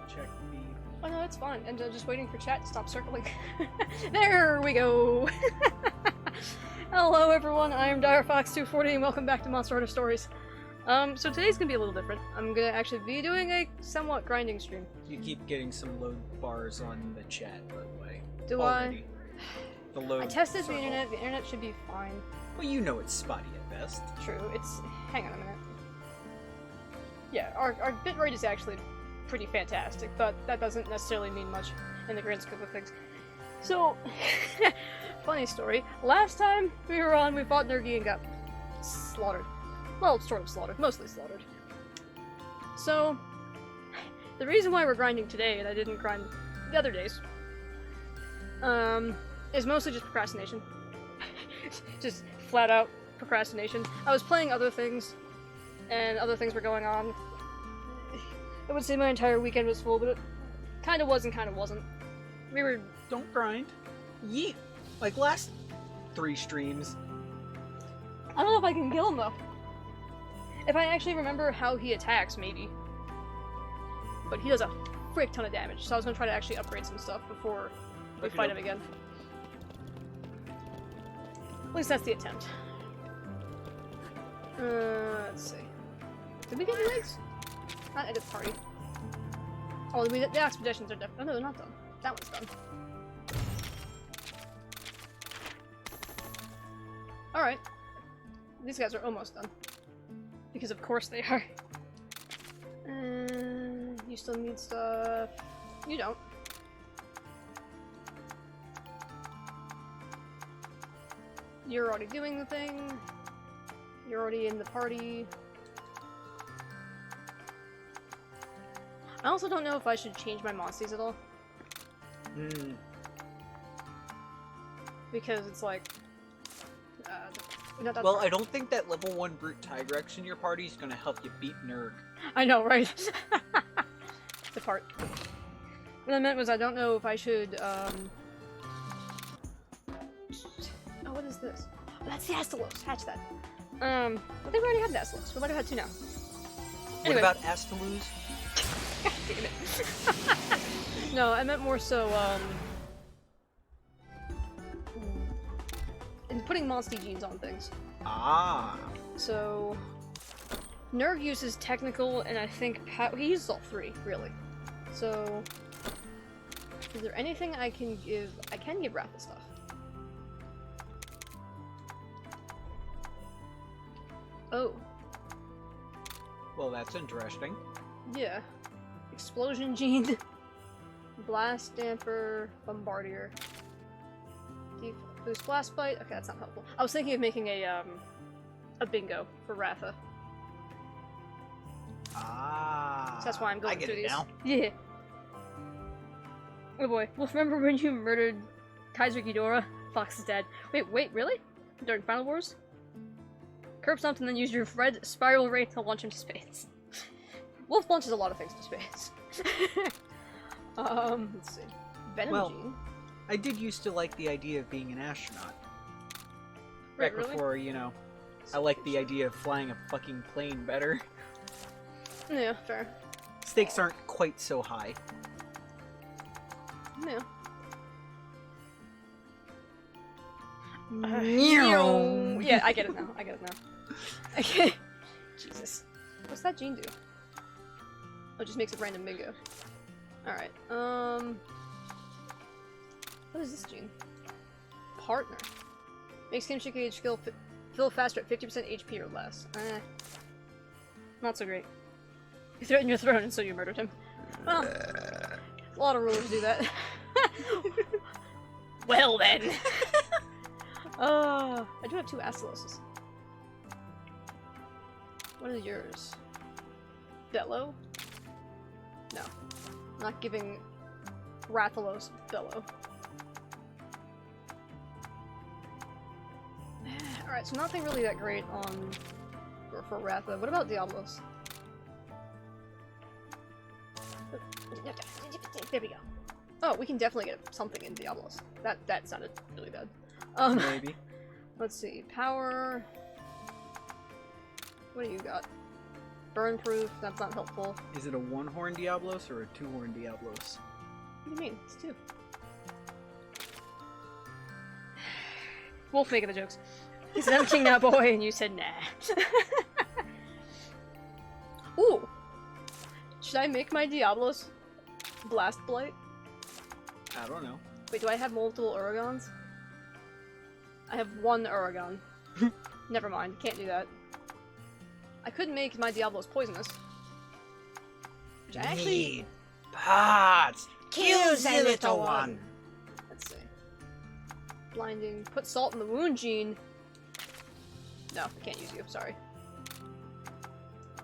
check feed. Oh no, it's fine. And just waiting for chat to stop circling. There we go! Hello everyone, I am DireFox240 and welcome back to Monster Hunter Stories. So today's gonna be a little different. I'm gonna actually be doing a somewhat grinding stream. You keep getting some load bars on the chat, by the way. Do already. The load I tested circle. the internet should be fine. Well, you know it's spotty at best. True, it's... hang on a minute. Yeah, our bitrate is actually pretty fantastic, but that doesn't necessarily mean much in the grand scope of things. So, funny story. Last time we were on, we fought Nergi and got slaughtered. Well, sort of slaughtered. Mostly slaughtered. So, the reason why we're grinding today, and I didn't grind the other days, is mostly just procrastination. Just flat out procrastination. I was playing other things, and other things were going on. I would say my entire weekend was full, but it kinda was and kinda wasn't. We were... Don't grind. Yeet! Like last 3 streams. I don't know if I can kill him, though. If I actually remember how he attacks, maybe. But he does a frick ton of damage, so I was gonna try to actually upgrade some stuff before we fight him again. At least that's the attempt. Let's see. Did we get new eggs? Not edit party. Oh, the expeditions are done. Oh no, they're not done. That one's done. Alright. These guys are almost done. Because of course they are. You still need stuff. You don't. You're already doing the thing. You're already in the party. I also don't know if I should change my monsties at all. Because it's like... well, I don't think that level 1 Brute Tigrex in your party is gonna help you beat Nerg. I know, right? The part. What I meant was I don't know if I should, Oh, what is this? Oh, that's the Astalos! Hatch that. I think we already have the Astalos. We might have had 2 now. Anyway. What about Astaluz? God damn it. No, I meant more so, in putting Monsty genes on things. Ah. So, Nerg uses technical, and I think he uses all 3, really. So, is there anything I can give? I can give Ratha stuff. Oh. Well, that's interesting. Yeah. Explosion gene. Blast damper. Bombardier. Boost blast bite. Okay, that's not helpful. I was thinking of making a bingo for Ratha. Ah. So that's why I'm going through these. Now. Yeah. Oh boy. Well, remember when you murdered Kaiser Ghidorah? Fox is dead. Wait, really? During Final Wars? Curb stomped and then used your red spiral ray to launch him to space. Wolf launches a lot of things to space. Let's see. Venom gene. I did used to like the idea of being an astronaut. Right, Back really? before, you know, I liked the idea of flying a fucking plane better. Yeah, fair. Stakes aren't quite so high. Yeah. Yeah, I get it now. I get it now. Okay. Jesus. What's that gene do? Oh, it just makes it random bingo. Alright, what is this gene? Partner. Makes Kimchi Cage fill faster at 50% HP or less. Not so great. You threatened your throne and so you murdered him. Well, a lot of rulers do that. Well then! I do have 2 Astaloses. What is yours? Bellow? No. I'm not giving Rathalos Bellow. Alright, so nothing really that great on for Ratha. What about Diablos? There we go. Oh, we can definitely get something in Diablos. That sounded really bad. Maybe. Let's see. Power. What do you got? burn proof, that's not helpful. Is it a one-horn Diablos or a two-horn Diablos? What do you mean? It's two. Wolf making the jokes. He said, I'm king now, boy, and you said, nah. Ooh! Should I make my Diablos Blast Blight? I don't know. Wait, do I have multiple Uragons? I have one Uragon. Never mind, can't do that. I could make my Diablos poisonous. Which I actually... Need pots! Kill the little one! Let's see. Blinding. Put salt in the wound gene. No, I can't use you, sorry.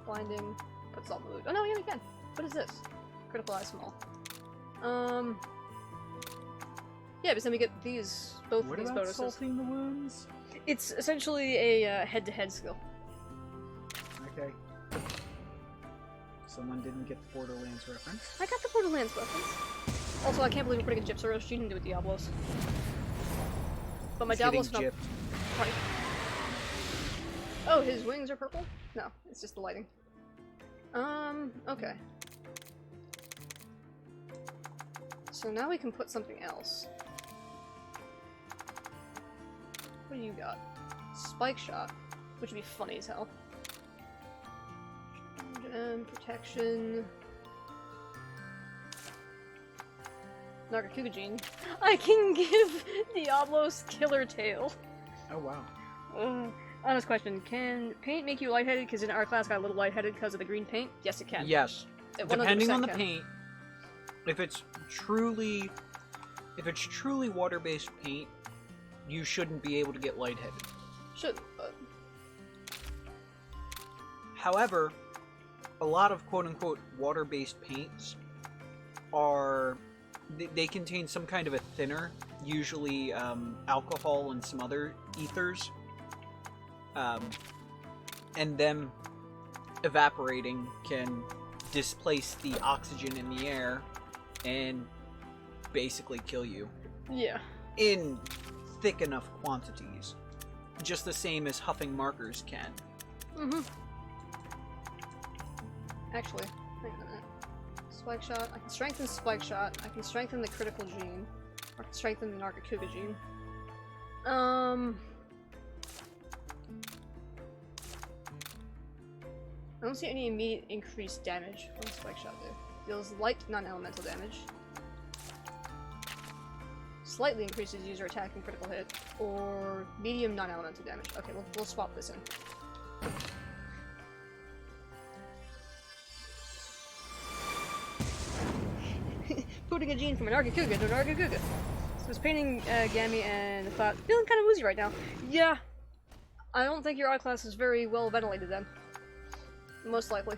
Blinding. Put salt in the wound. Oh no, yeah, we can. What is this? Critical eye small. Yeah, because then we get these, both of these bonuses. What about salting the wounds? It's essentially a head-to-head skill. Okay. Someone didn't get the Borderlands reference. I got the Borderlands reference. Also, I can't believe we're putting a Gypsaros gene into a Diablos. But my He's Diablos getting not... gypped. Right. Oh, his wings are purple? No, it's just the lighting. Okay. So now we can put something else. What do you got? Spike shot, which would be funny as hell. Protection. Nergigante gene. I can give Diablos Killer Tail. Oh wow. Honest question, can paint make you lightheaded? Because in our class got a little lightheaded because of the green paint? Yes, it can. Yes. It Depending 100% on the can. paint, if it's truly water-based paint, you shouldn't be able to get lightheaded. Should, but... However, a lot of quote-unquote water-based paints are... They contain some kind of a thinner, usually alcohol and some other ethers. And them evaporating can displace the oxygen in the air and basically kill you. Yeah. In thick enough quantities. Just the same as huffing markers can. Mm-hmm. Actually, hang on a minute. Spike shot. I can strengthen spike shot. I can strengthen the critical gene. Or I can strengthen the Nergigante gene. I don't see any immediate increased damage from spike shot there. Deals light non-elemental damage. Slightly increases user attack and critical hit, or medium non-elemental damage. Okay, we'll swap this in. Putting a gene from an Nergigante to an Nergigante. So it's painting Gammy and the Cloud. Feeling kind of woozy right now. Yeah. I don't think your eye class is very well ventilated then. Most likely.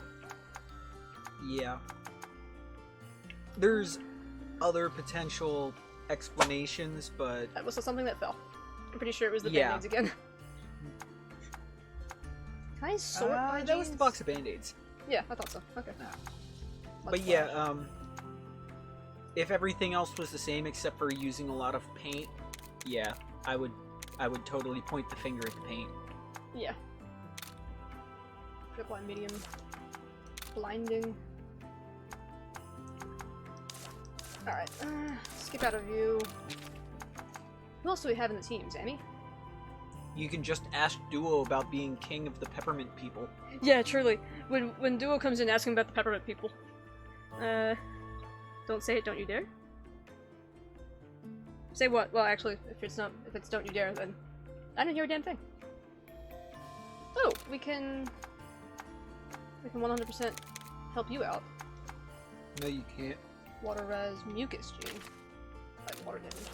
Yeah. There's other potential explanations, but... That was something that fell. I'm pretty sure it was the Yeah. band-aids again. Can I sort my that was the genes? box of band-aids. Yeah, I thought so. Okay. No. Much But yeah, if everything else was the same except for using a lot of paint, yeah, I would totally point the finger at the paint. Yeah. Trip line medium. Blinding. Alright, skip out of view. Who else do we have in the team, Sammy? You can just ask Duo about being king of the peppermint people. Yeah, truly. When Duo comes in, ask him about the peppermint people. Don't say it, don't you dare? Say what? Well, actually, if it's don't you dare, then I didn't hear a damn thing. Oh, we can 100% help you out. No, you can't. Water res mucus gene. Like water damage.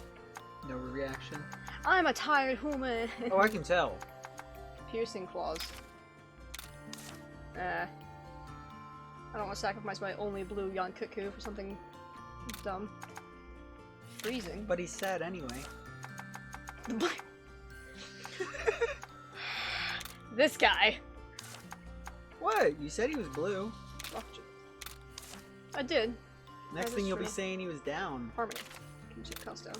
No reaction. I'm a tired woman. Oh, I can tell. Piercing claws. I don't want to sacrifice my only blue Yankuku for something dumb. Freezing. But he's sad anyway. This guy. What? You said he was blue. I did. Next That thing is you'll be true. saying he was down. Harmony. Keeps your cost down.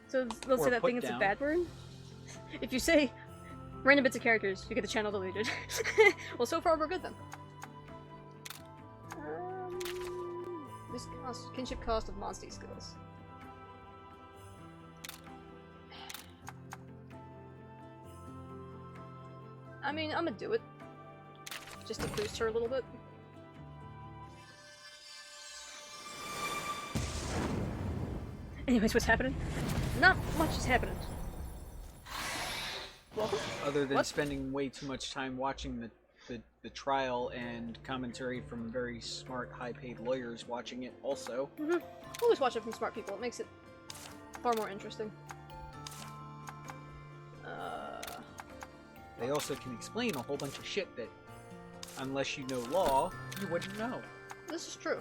So let's Or say that put thing is a down. bad word. If you say Random bits of characters, you get the channel deleted. Well, so far we're good then. This kinship cost of Monsty skills. I mean, I'm gonna do it. Just to boost her a little bit. Anyways, what's happening? Not much is happening. Welcome. Other than What? spending way too much time watching the trial and commentary from very smart, high-paid lawyers watching it also. Always watch it from smart people. It makes it far more interesting. They also can explain a whole bunch of shit that, unless you know law, you wouldn't know. This is true.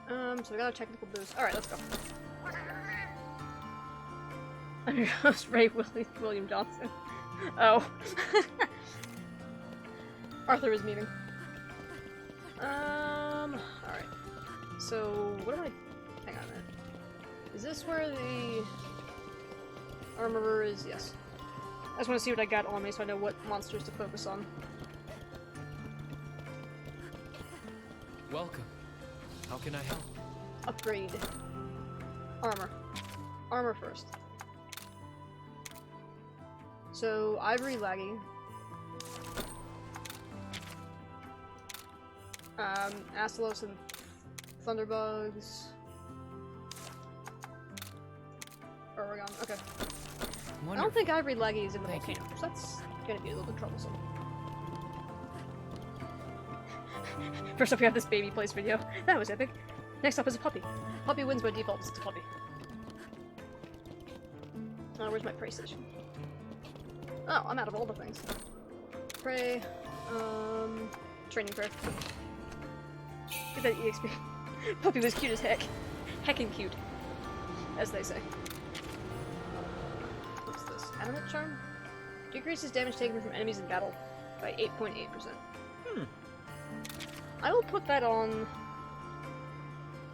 So we got a technical boost. Alright, let's go. I'm your host, Ray William Johnson. Oh. Arthur is meeting. Alright. So, what am I... Hang on a minute. Is this where the... armorer is? Yes. I just want to see what I got on me so I know what monsters to focus on. Welcome. How can I help? Upgrade. Armor. Armor first. So, Ivory Laggy. Astalos and Thunderbugs. Oregon. Okay. I don't think Ivory Laggy is in the Thank you. volcano, so that's gonna be a little bit troublesome. First up, we have this baby place video. That was epic. Next up is a puppy. Puppy wins by default because it's a puppy. Where's my prey station? Oh, I'm out of all the things. Prey. Training prayer. Get that EXP. Puppy was cute as heck. Heckin' cute. As they say. What's this? Animate Charm? Decreases damage taken from enemies in battle by 8.8%. I will put that on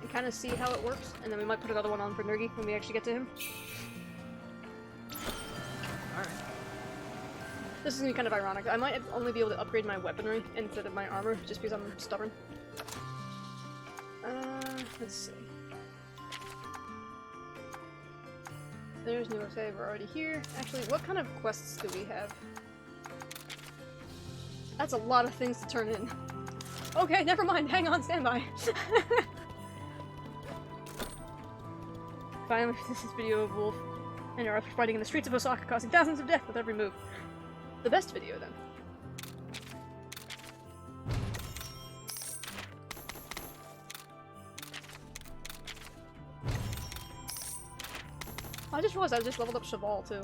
and kind of see how it works, and then we might put another one on for Nergi when we actually get to him. Alright. This is gonna be kind of ironic. I might only be able to upgrade my weaponry instead of my armor, just because I'm stubborn. Let's see. There's new save, we're already here. Actually, what kind of quests do we have? That's a lot of things to turn in. Okay, never mind, hang on, stand by. Finally, this is video of Wolf and Arthur fighting in the streets of Osaka, causing thousands of deaths with every move. The best video, then. I just realized I just leveled up Cheval, too.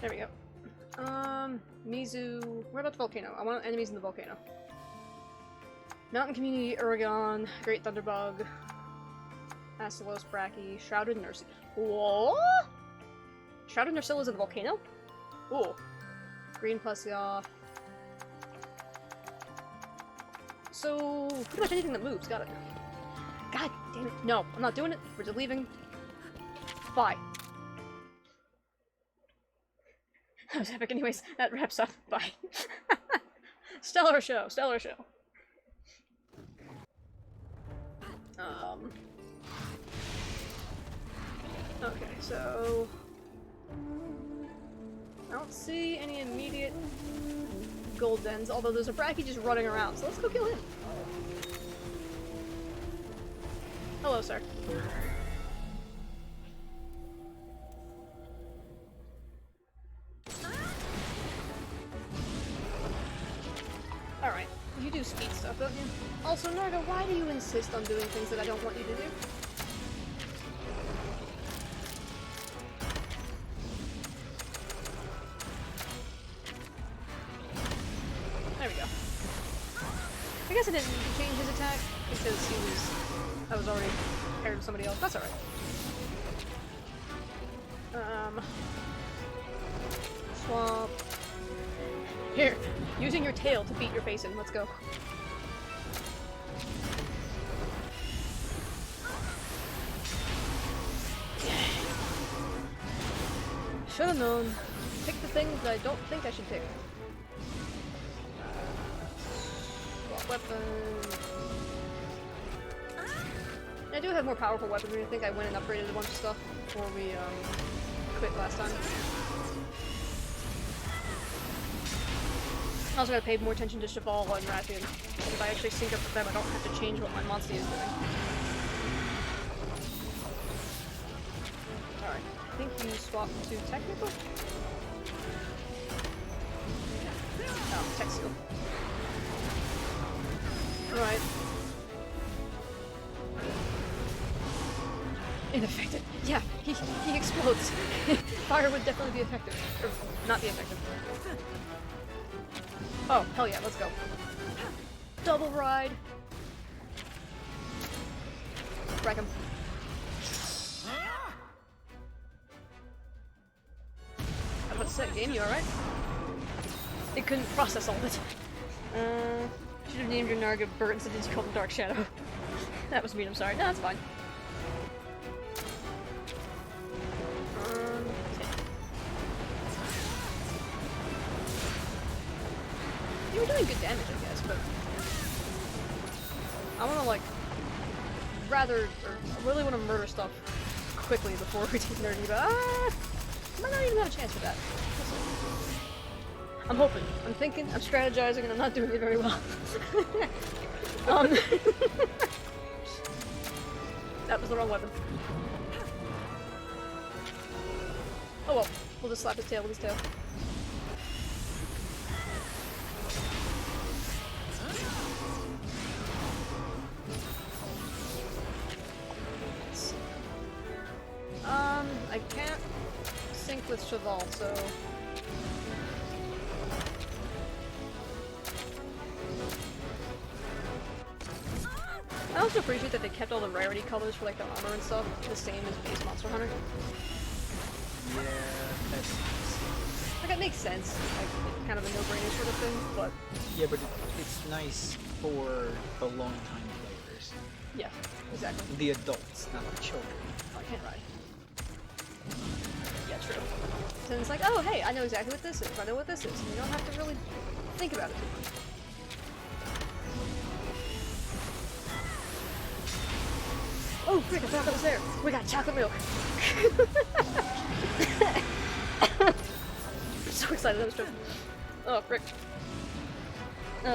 There we go. Mizu... Where about the volcano? I want enemies in the volcano. Mountain Community, Oregon, Great Thunderbug, Astalos, Bracky, Shrouded Nurse. What? Shrouded Nursilla is in the volcano? Ooh. Green Plesioth. So, pretty much anything that moves, got it. God damn it. No, I'm not doing it. We're just leaving. Bye. That was epic. Anyways, that wraps up. Bye. Stellar show. Stellar show. Okay, so... I don't see any immediate gold dens, although there's a Bracky just running around, so let's go kill him. Hello, sir. Alright, you do speed stuff, don't you? Also, Narga, why do you insist on doing things that I don't want you to do? There we go. I guess I didn't need to change his attack, because I was already paired with somebody else. That's alright. Swamp. Here, using your tail to beat your face in. Let's go. Should have known. Pick the things that I don't think I should pick. Weapon. I do have more powerful weaponry. I think I went and upgraded a bunch of stuff before we quit last time. I also gotta pay more attention to Cheval and Rathian. If I actually sync up with them, I don't have to change what my Monty is doing. Alright, I think you swap to technical? Oh, tech seal. Right. Ineffective. Yeah, he explodes. Fire would definitely be effective. Or not be effective. Oh, hell yeah, let's go. Double ride. Wreck him. I was about to say, game, you alright? It couldn't process all of it. Should have named your Narga Bert instead of called him Dark Shadow. That was mean, I'm sorry. No, it's fine. You were doing good damage, I guess, but I want to like I really want to murder stuff quickly before we take Nerdy, but I might not even have a chance for that. I'm hoping. I'm thinking. I'm strategizing, and I'm not doing it very well. That was the wrong weapon. Oh well. We'll just slap his tail with his tail. I can't sync with Cheval, so... I also appreciate that they kept all the rarity colors for like the armor and stuff the same as base Monster Hunter. Yeah, that's nice. Like, it makes sense. Like, kind of a no-brainer sort of thing, but... Yeah, but it's nice for the long-time players. Yeah, exactly. The adults, not the children. Oh, I can't ride. Yeah, true. So it's like, oh hey, I know exactly what this is, I know what this is, and you don't have to really think about it too much. Oh, frick, I thought that was there! We got chocolate milk! I'm so excited, that was joking. Oh, frick.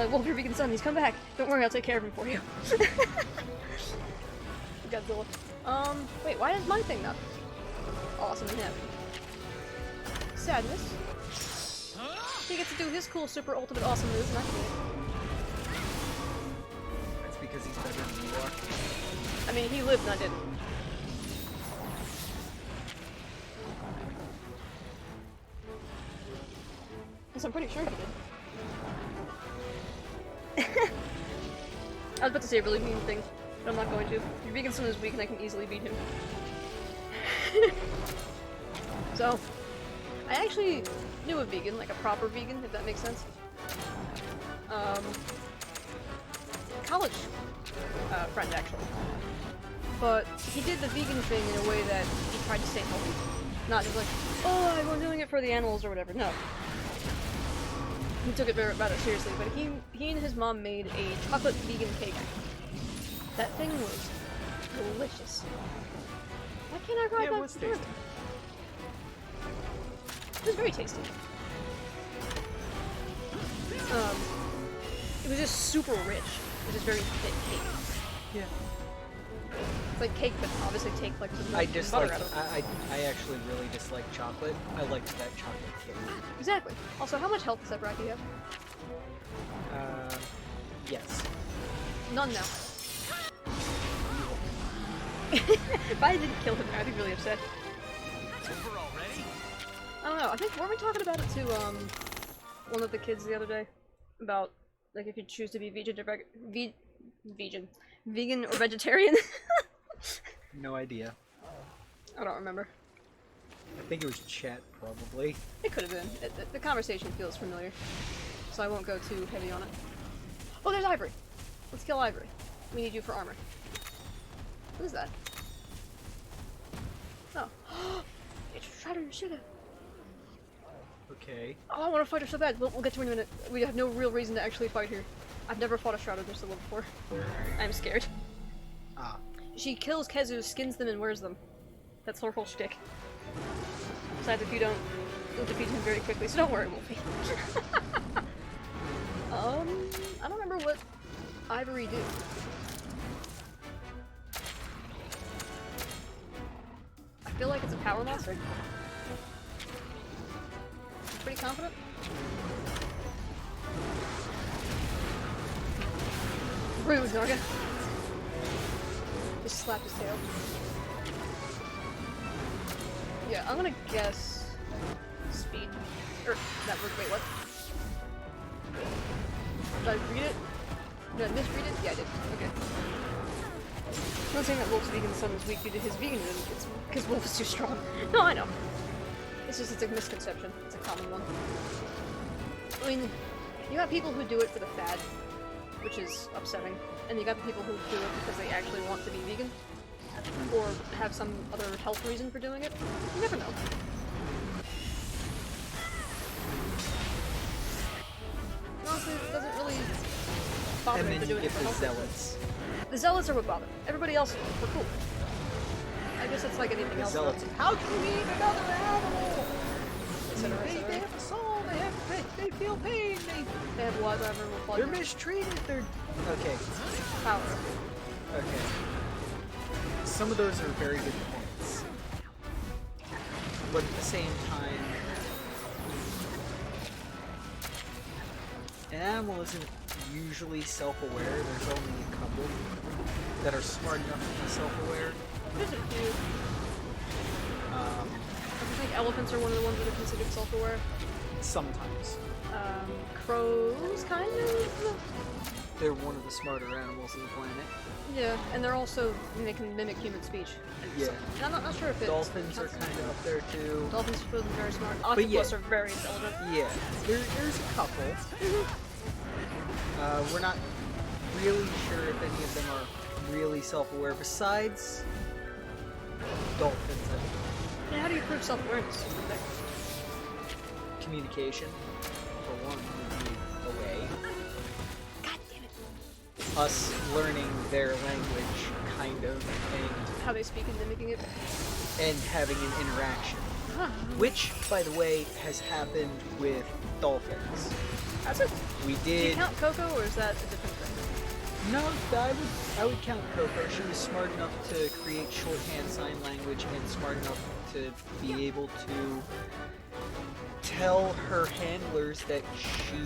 Wolf, your vegan son, he's come back! Don't worry, I'll take care of him for you. Godzilla. Wait, why is my thing not awesome and happy? Sadness. He gets to do his cool, super ultimate awesome moves, and I can do it. That's because he's better than you are. I mean, he lived and I didn't. Yes, I'm pretty sure he did. I was about to say a really mean thing, but I'm not going to. Your vegan son is weak and I can easily beat him. So, I actually knew a vegan, like a proper vegan, if that makes sense. College friend, actually. But he did the vegan thing in a way that he tried to stay healthy. Not just like, oh, I'm doing it for the animals or whatever. No. He took it rather seriously, but he and his mom made a chocolate vegan cake. That thing was delicious. Why can't I ride that? Yeah, it was tasty. It was very tasty. It was just super rich. It was just very thick cake. Yeah. It's like cake, but obviously take like some I milk and dislike. butter out of it. I actually really dislike chocolate. I liked that chocolate cake. Exactly. Also, how much health does that bracket have? Yes. None now. If I didn't kill him, I'd be really upset. Over already? I don't know. I think weren't we talking about it to one of the kids the other day about like if you choose to be vegan or vegetarian. No idea. I don't remember. I think it was chat, probably. It could have been. The conversation feels familiar, so I won't go too heavy on it. Oh, there's Ivory. Let's kill Ivory. We need you for armor. What is that? Oh. It's Shredder Sugar. Okay. Oh, I want to fight her so bad. We'll get to her in a minute. We have no real reason to actually fight her. I've never fought a Shrouded Drusilla before. I'm scared. Ah. She kills Kezu, skins them, and wears them. That's her whole shtick. Besides, if you don't, you'll defeat him very quickly, so don't worry, Wolfie. I don't remember what Ivory did. I feel like it's a power monster. Pretty confident. Rude, Narga. Just slap his tail. Yeah, I'm gonna guess speed. Or that word. Wait, what? Did I read it? Did I misread it? Yeah, I did. Okay. I'm not saying that Wolf's vegan son is weak due to his veganism. It's because Wolf is too strong. No, I know. It's just it's a misconception. It's a common one. I mean, you got people who do it for the fad, which is upsetting, and you got the people who do it because they actually want to be vegan, or have some other health reason for doing it. You never know. Honestly, it doesn't really bother And me then for you doing get it for the health reasons. zealots. The zealots are what bother. Everybody else, we're cool. I guess it's like anything The else. zealots. though. How can we eat another animal? Et cetera, et They cetera. have a soul. They feel pain. They have whatever will fall They're down. mistreated. They're okay. Power. Okay. Some of those are very good points, but at the same time, an animal isn't usually self-aware. There's only a couple that are smart enough to be self-aware. There's a few. I think elephants are one of the ones that are considered self-aware. Sometimes Crows, kind of? they're one of the smarter animals on the planet. Yeah, and they're also, they can mimic human speech. Yeah. And I'm not sure if it's... Dolphins are kind of up there too. Dolphins are supposed to be very smart. But yeah. Octopus are very intelligent. Yeah, there's a couple. We're not really sure if any of them are really self-aware besides dolphins. Yeah, how do you prove self-awareness? Communication, for one, would be a way. God damn it. Us learning their language, kind of, How they speak and mimicking it. and having an interaction. Huh. Which, by the way, has happened with dolphins. That's it. We Do you did... count Coco, or is that a different thing? No, I would count Coco. She was smart enough to create shorthand sign language and smart enough to be able to tell her handlers that she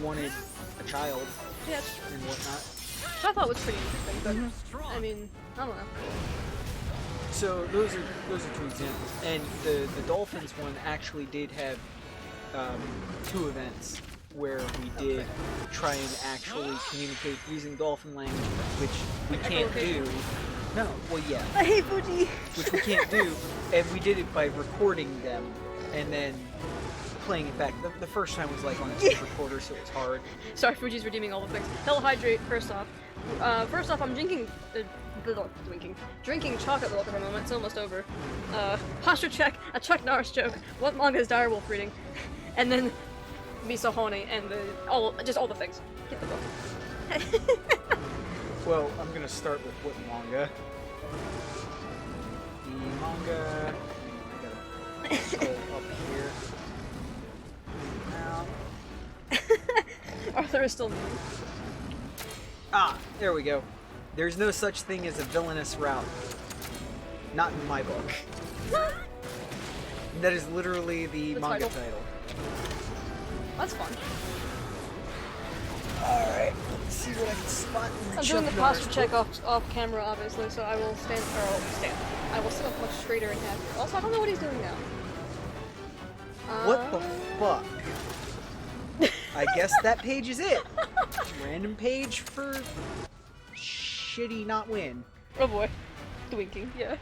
wanted a child Yeah, and whatnot. which I thought was pretty interesting, but, I mean, I don't know. So those are two examples. And the Dolphins one actually did have two events where we did try and actually communicate using dolphin language, which we can't do. No, well, yeah. I hate Fuji! Which we can't do, and we did it by recording them and then playing it back. The first time was like on a tape recorder, so it was hard. Sorry, Fuji's redeeming all the things. Hell hydrate, first off. I'm drinking chocolate milk at the moment. It's almost over. Posture check, a Chuck Norris joke. What manga is Direwolf reading? And then Misohone and just all the things. Get the book. Well, I'm gonna start with what manga. The manga. I gotta scroll up here. Now. Arthur is still moving. Ah, there we go. There's no such thing as a villainous route. Not in my book. That is literally the manga title. That's fun. Alright, let's see what I can spot in the I'm doing the Chuck posture Norris check book. off camera, obviously, so I will stand. I will sit up much straighter and happier. Also, I don't know what he's doing now. What the fuck? I guess that page is it. Random page for shitty not win. Oh boy. Twinking, yeah.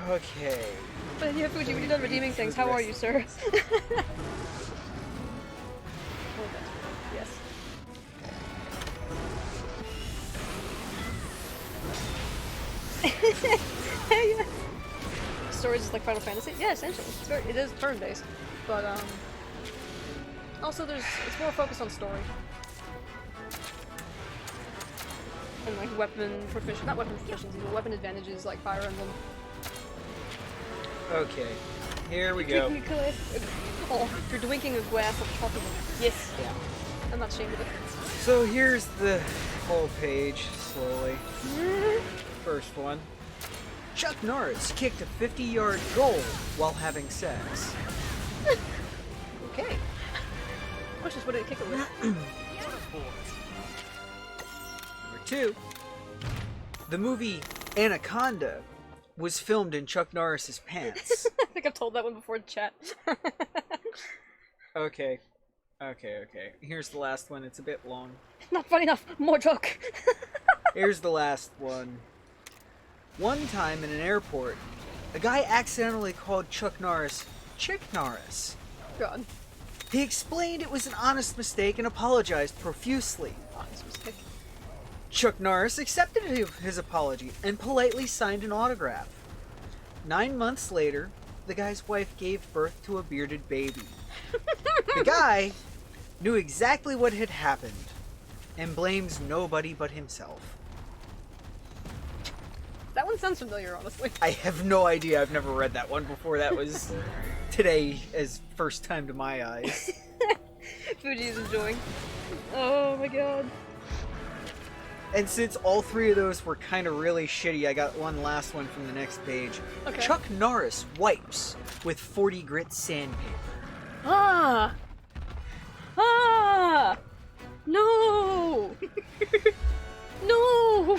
Okay. But yeah, Fuji, when you're done redeeming things, how are you, sir? Yes. Yeah. Stories is like Final Fantasy? Yeah, essentially. It is turn-based. But, also it's more focused on story. And like not weapon proficiency, but weapon advantages like Fire Emblem. Okay, here we go. Oh, you're drinking a glass of chocolate. Yes. Yeah. I'm not ashamed of it. So here's the whole page, slowly. First one. Chuck Norris kicked a 50-yard goal while having sex. Okay. Questions, what did it kick it with? Number 2. The movie Anaconda was filmed in Chuck Norris's pants. I think I've told that one before in chat. Okay. Here's the last one. It's a bit long. Not funny enough. More joke. Here's the last one. One time in an airport, a guy accidentally called Chuck Norris Chick Norris. God. He explained it was an honest mistake and apologized profusely. Honest mistake. Chuck Norris accepted his apology and politely signed an autograph. 9 months later, the guy's wife gave birth to a bearded baby. The guy knew exactly what had happened and blames nobody but himself. That one sounds familiar, honestly. I have no idea. I've never read that one before. That was today as first time to my eyes. Fuji is enjoying. Oh my god. And since all 3 of those were kind of really shitty, I got one last one from the next page. Okay. Chuck Norris wipes with 40 grit sandpaper. Ah! Ah! No! No!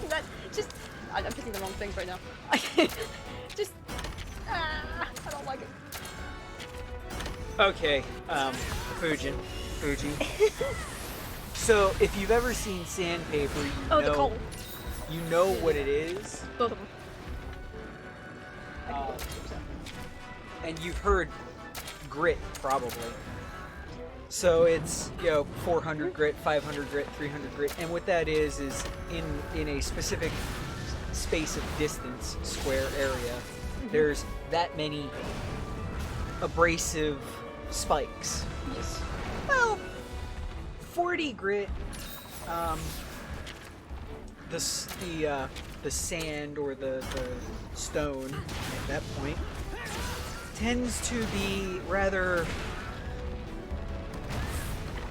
That just... I'm picking the wrong things right now. Just... I don't like it. Okay, Fuji. So, if you've ever seen sandpaper, The coal. you know what it is. Both of them. And you've heard grit, probably. So it's, 400 grit, 500 grit, 300 grit, and what that is in a specific space of distance, square area, there's that many abrasive spikes. Yes. Well, 40 grit, the sand or the stone at that point tends to be rather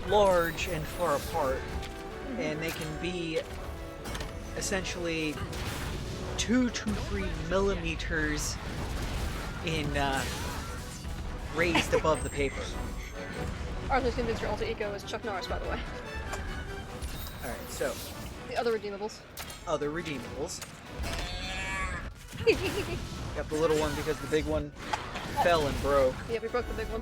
large and far apart, and they can be essentially 2 to 3 millimeters in raised above the paper. Arthur's convinced your alter ego is Chuck Norris, by the way. Alright, so The other redeemables. other redeemables. Got the little one because the big one fell and broke. Yeah, we broke the big one.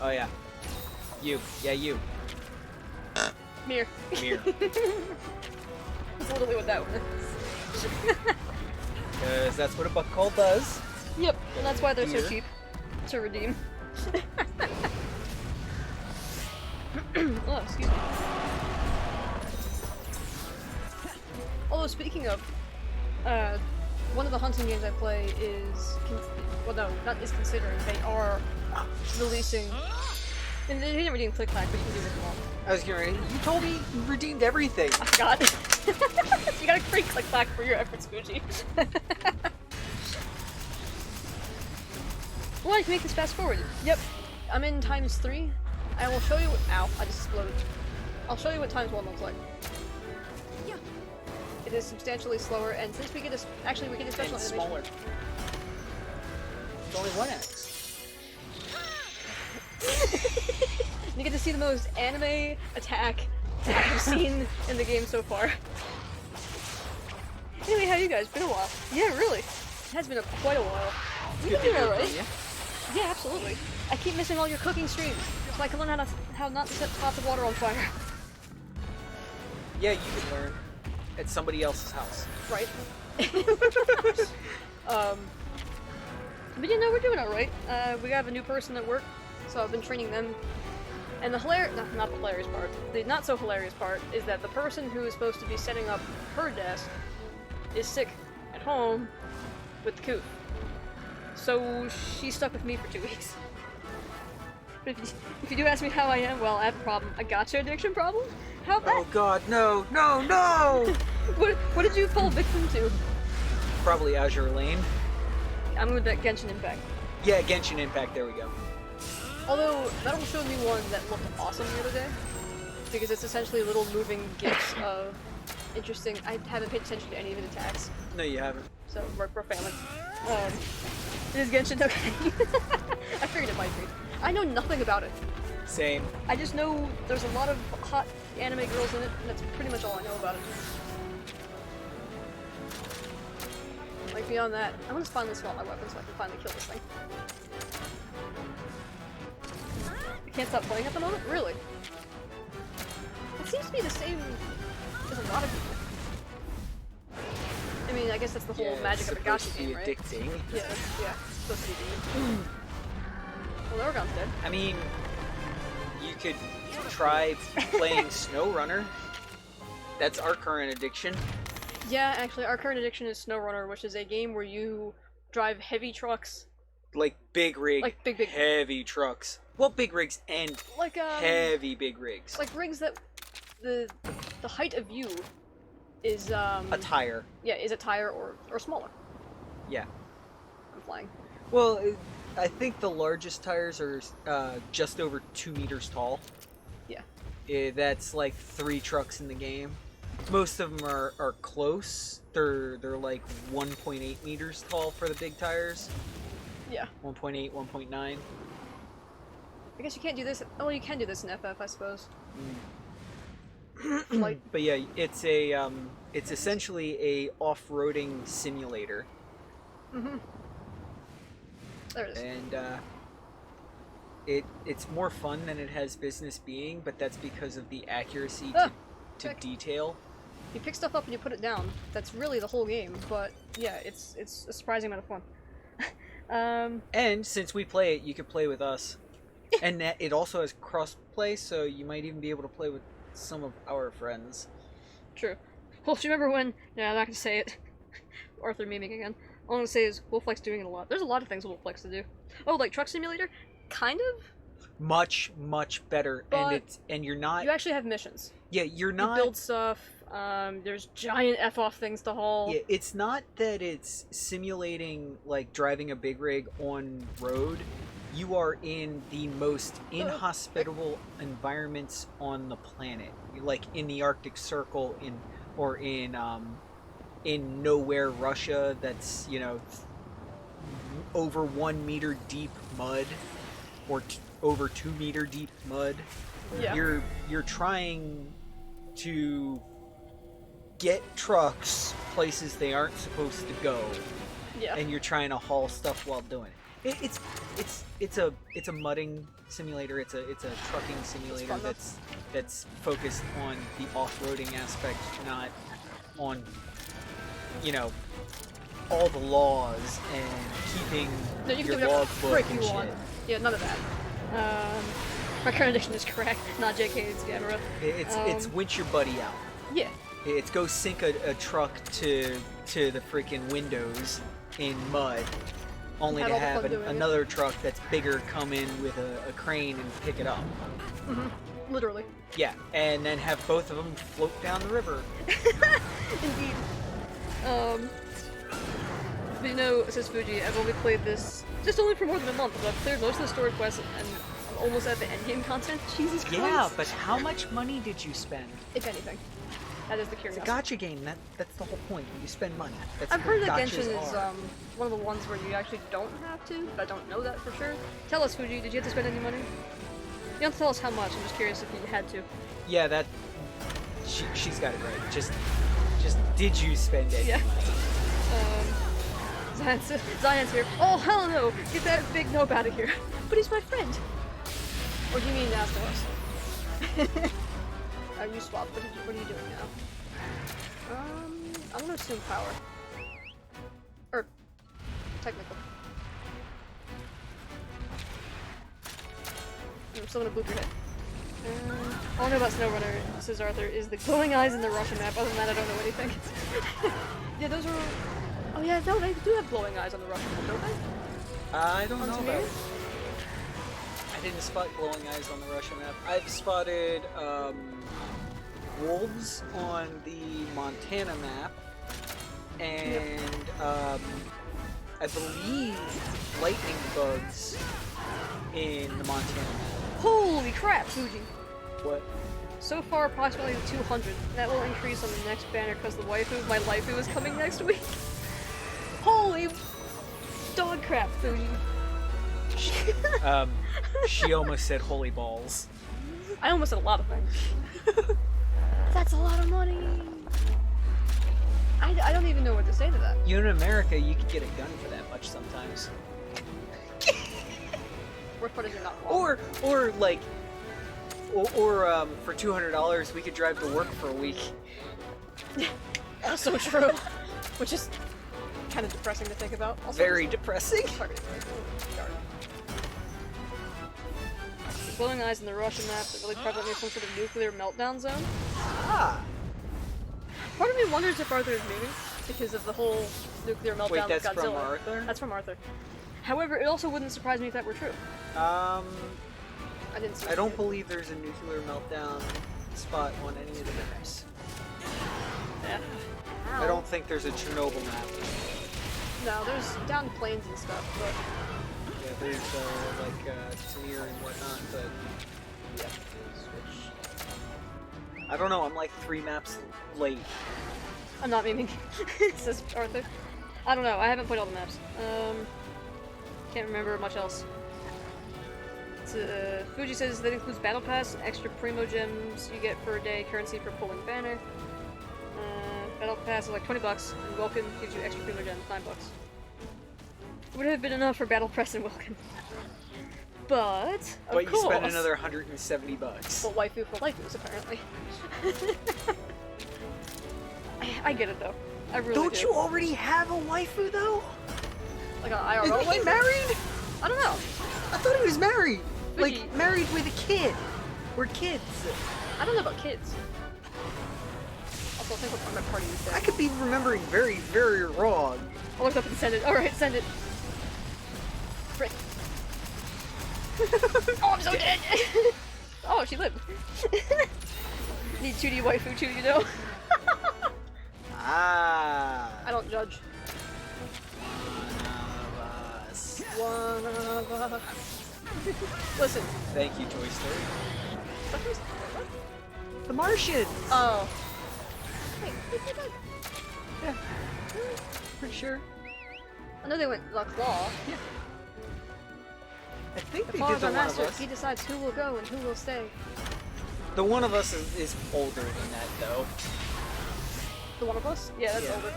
Oh yeah. You. Yeah, you. Mirror. Mirror. That's literally what that one is. Because that's what a buck call does. Yep, and that's why they're so Here. cheap to redeem. Oh, excuse me. Although, speaking of, one of the hunting games I play is, well no, not is considering, they are releasing, and they didn't redeem Click Clack, but you can do this one. I was getting ready. You told me you redeemed everything. I forgot. You gotta free Click Clack for your efforts, Fuji. Well, I can make this fast forward. Yep, I'm in ×3. I will show you what- ow, I just exploded. I'll show you what ×1 looks like. It is substantially slower, and since we get a, actually we get a special And animation. smaller. It's only 1x. You get to see the most anime attack I've seen in the game so far. Anyway, how you guys? Been a while. Yeah, really. It has been quite a while. You Good can to do hear that, from right? you. Yeah, absolutely. I keep missing all your cooking streams, so I can learn how not to set pots of water on fire. Yeah, you can learn at somebody else's house. Right. But you know, we're doing alright. We have a new person at work, so I've been training them And the not the hilarious part, the not so hilarious part is that the person who is supposed to be setting up her desk is sick at home with the coof. So she's stuck with me for 2 weeks. But if you do ask me how I am, well, I have a problem. A gotcha addiction problem? How about Oh god, no, no, no! what did you fall victim to? Probably Azure Lane. I'm gonna bet Genshin Impact. Yeah, Genshin Impact, there we go. Although, Metal showed me one that looked awesome the other day. Because it's essentially little moving gifs of interesting... I haven't paid attention to any of the attacks. No, you haven't. So, we're family. It is Genshin, okay. I figured it might be. I know nothing about it. Same. I just know there's a lot of hot anime girls in it, and that's pretty much all I know about it. Like, beyond that, I want to finally swap my weapon so I can finally kill this thing. I can't stop playing at the moment? Really? It seems to be the same as a lot of people. I mean, I guess that's the whole magic of a gacha game, right? Addicting. Yeah, it's supposed to be addicting. Well, Nergigante's dead. I mean, you could try playing SnowRunner. That's our current addiction. Yeah, actually, our current addiction is SnowRunner, which is a game where you drive heavy trucks. Like big rig, Like big heavy trucks. Well, big rigs and like heavy big rigs. like rigs that the height of view is a tire. Yeah, is a tire or smaller. Yeah. I'm flying. Well, I think the largest tires are just over 2 meters tall. Yeah. That's like 3 trucks in the game. Most of them are close. They're like 1.8 meters tall for the big tires. Yeah. 1.8, 1.9. I guess you can't do this. Oh, you can do this in FF, I suppose. Like, But yeah, it's essentially a off-roading simulator. mhm. There it is. And it's more fun than it has business being, but that's because of the accuracy to Heck. detail. You pick stuff up and you put it down. That's really the whole game. But yeah, it's a surprising amount of fun. And since we play it, you could play with us. And that it also has cross-play, so you might even be able to play with some of our friends. True. Well, do you remember when? Yeah, I'm not gonna say it. Arthur memeing again. All I'm gonna say is Wolflike's doing it a lot. There's a lot of things Wolflike's to do. Oh, like Truck Simulator? Kind of? Much better. But and you're not... You actually have missions. Yeah, you're not... You build stuff, there's giant F-off things to haul. Yeah, it's not that it's simulating, like, driving a big rig on road. You are in the most inhospitable environments on the planet. Like, in the Arctic Circle, or in nowhere Russia that's, you know, over 1 meter deep mud, or over 2 meter deep mud. Yeah. You're trying to get trucks places they aren't supposed to go. Yeah. And you're trying to haul stuff while doing it. It's a mudding simulator. It's a trucking simulator fun, that's focused on the off-roading aspect, not on, you know, all the laws and keeping No, you can your do whatever log the book frick and you shit. want. Yeah, none of that. My current addiction is crack, not JK, it's Gamera. It's winch your buddy out. Yeah. It's go sink a truck to the freaking windows in mud, only Had to all the have fun doing it. another truck that's bigger come in with a crane and pick it up. Mm-hmm. Literally. Yeah, and then have both of them float down the river. Indeed. But you know, says Fuji, I've only played this just only for more than a month, but I've cleared most of the story quests and I'm almost at the endgame content. Jesus Christ. Yeah, but how much money did you spend? If anything. That is the It's a curiosity. gotcha game. That's the whole point. You spend money. That's I've what heard that gotchas Genshin is are. one of the ones where you actually don't have to, but I don't know that for sure. Tell us, Fuji, did you have to spend any money? You don't have to tell us how much, I'm just curious if you had to. Yeah, that she's got it right. Just did you spend it? Yeah. Zion's here. Oh, hell no! Get that big noob out of here. But he's my friend. Or do you mean Astos? You swapped. What are you doing now? I'm gonna assume power. Or, technical. I'm still gonna boop your head. All I know about SnowRunner, says Arthur, is the glowing eyes in the Russian map. Other than that, I don't know anything. Yeah, those are... Oh yeah, no, they do have glowing eyes on the Russian map, don't they? I don't On know Tamir? about it. I didn't spot glowing eyes on the Russian map. I've spotted wolves on the Montana map, and I believe lightning bugs in the Montana map. Holy crap, Fuji! What? So far, approximately 200. That will increase on the next banner because my waifu is coming next week. Holy dog crap, Fuji. She almost said holy balls. I almost said a lot of things. That's a lot of money. I don't even know what to say to that. You in America, you could get a gun for that much sometimes. Worst part is you're not wrong. Or like, for $200 we could drive to work for a week. That's so true. Which is kind of depressing to think about. Also, Very depressing. The glowing eyes in the Russian map that really prevalent near some sort of nuclear meltdown zone. Ah. Part of me wonders if Arthur is moving because of the whole nuclear meltdown Wait, that's with Godzilla. from Arthur? That's from Arthur. However, it also wouldn't surprise me if that were true. I didn't see I don't believe there's a nuclear meltdown spot on any of the maps. Yeah. I don't think there's a Chernobyl map. No, there's down plains and stuff, but Yeah, there's like Tamir and whatnot, but yeah. I don't know, I'm like 3 maps late. I'm not memeing, says Arthur. I don't know, I haven't played all the maps. Can't remember much else. Fuji says that includes Battle Pass and extra Primo Gems you get per day, currency for pulling banner. Battle Pass is like $20, and Welcome gives you extra Primo Gems, $9. Would have been enough for Battle Pass and Welcome. But, of But course, you spend another $170. well, waifu for waifus, apparently. I get it, though. I really Don't do. you already have a waifu though? Like an IRL Isn't he waifu? married? I don't know. I thought he was married. Fuji. Like, married with a kid. We're kids. I don't know about kids. Also, I think what's on my party these I days. could be remembering very, very wrong. I'll look up and send it. Alright, send it. Frick. Oh, I'm so dead! Oh, she lived. Need 2D waifu too, you know? Ah. I don't judge. One of us. Listen. Thank you, Toy Story. What was- what? The Martians. Oh. Wait, they did that? Yeah. Pretty sure. I know they went La Claw. I think The they Claw did is the our one of master. us. He decides who will go and who will stay. The one of us is older than that, though. The one of us? Yeah, that's Yeah. older.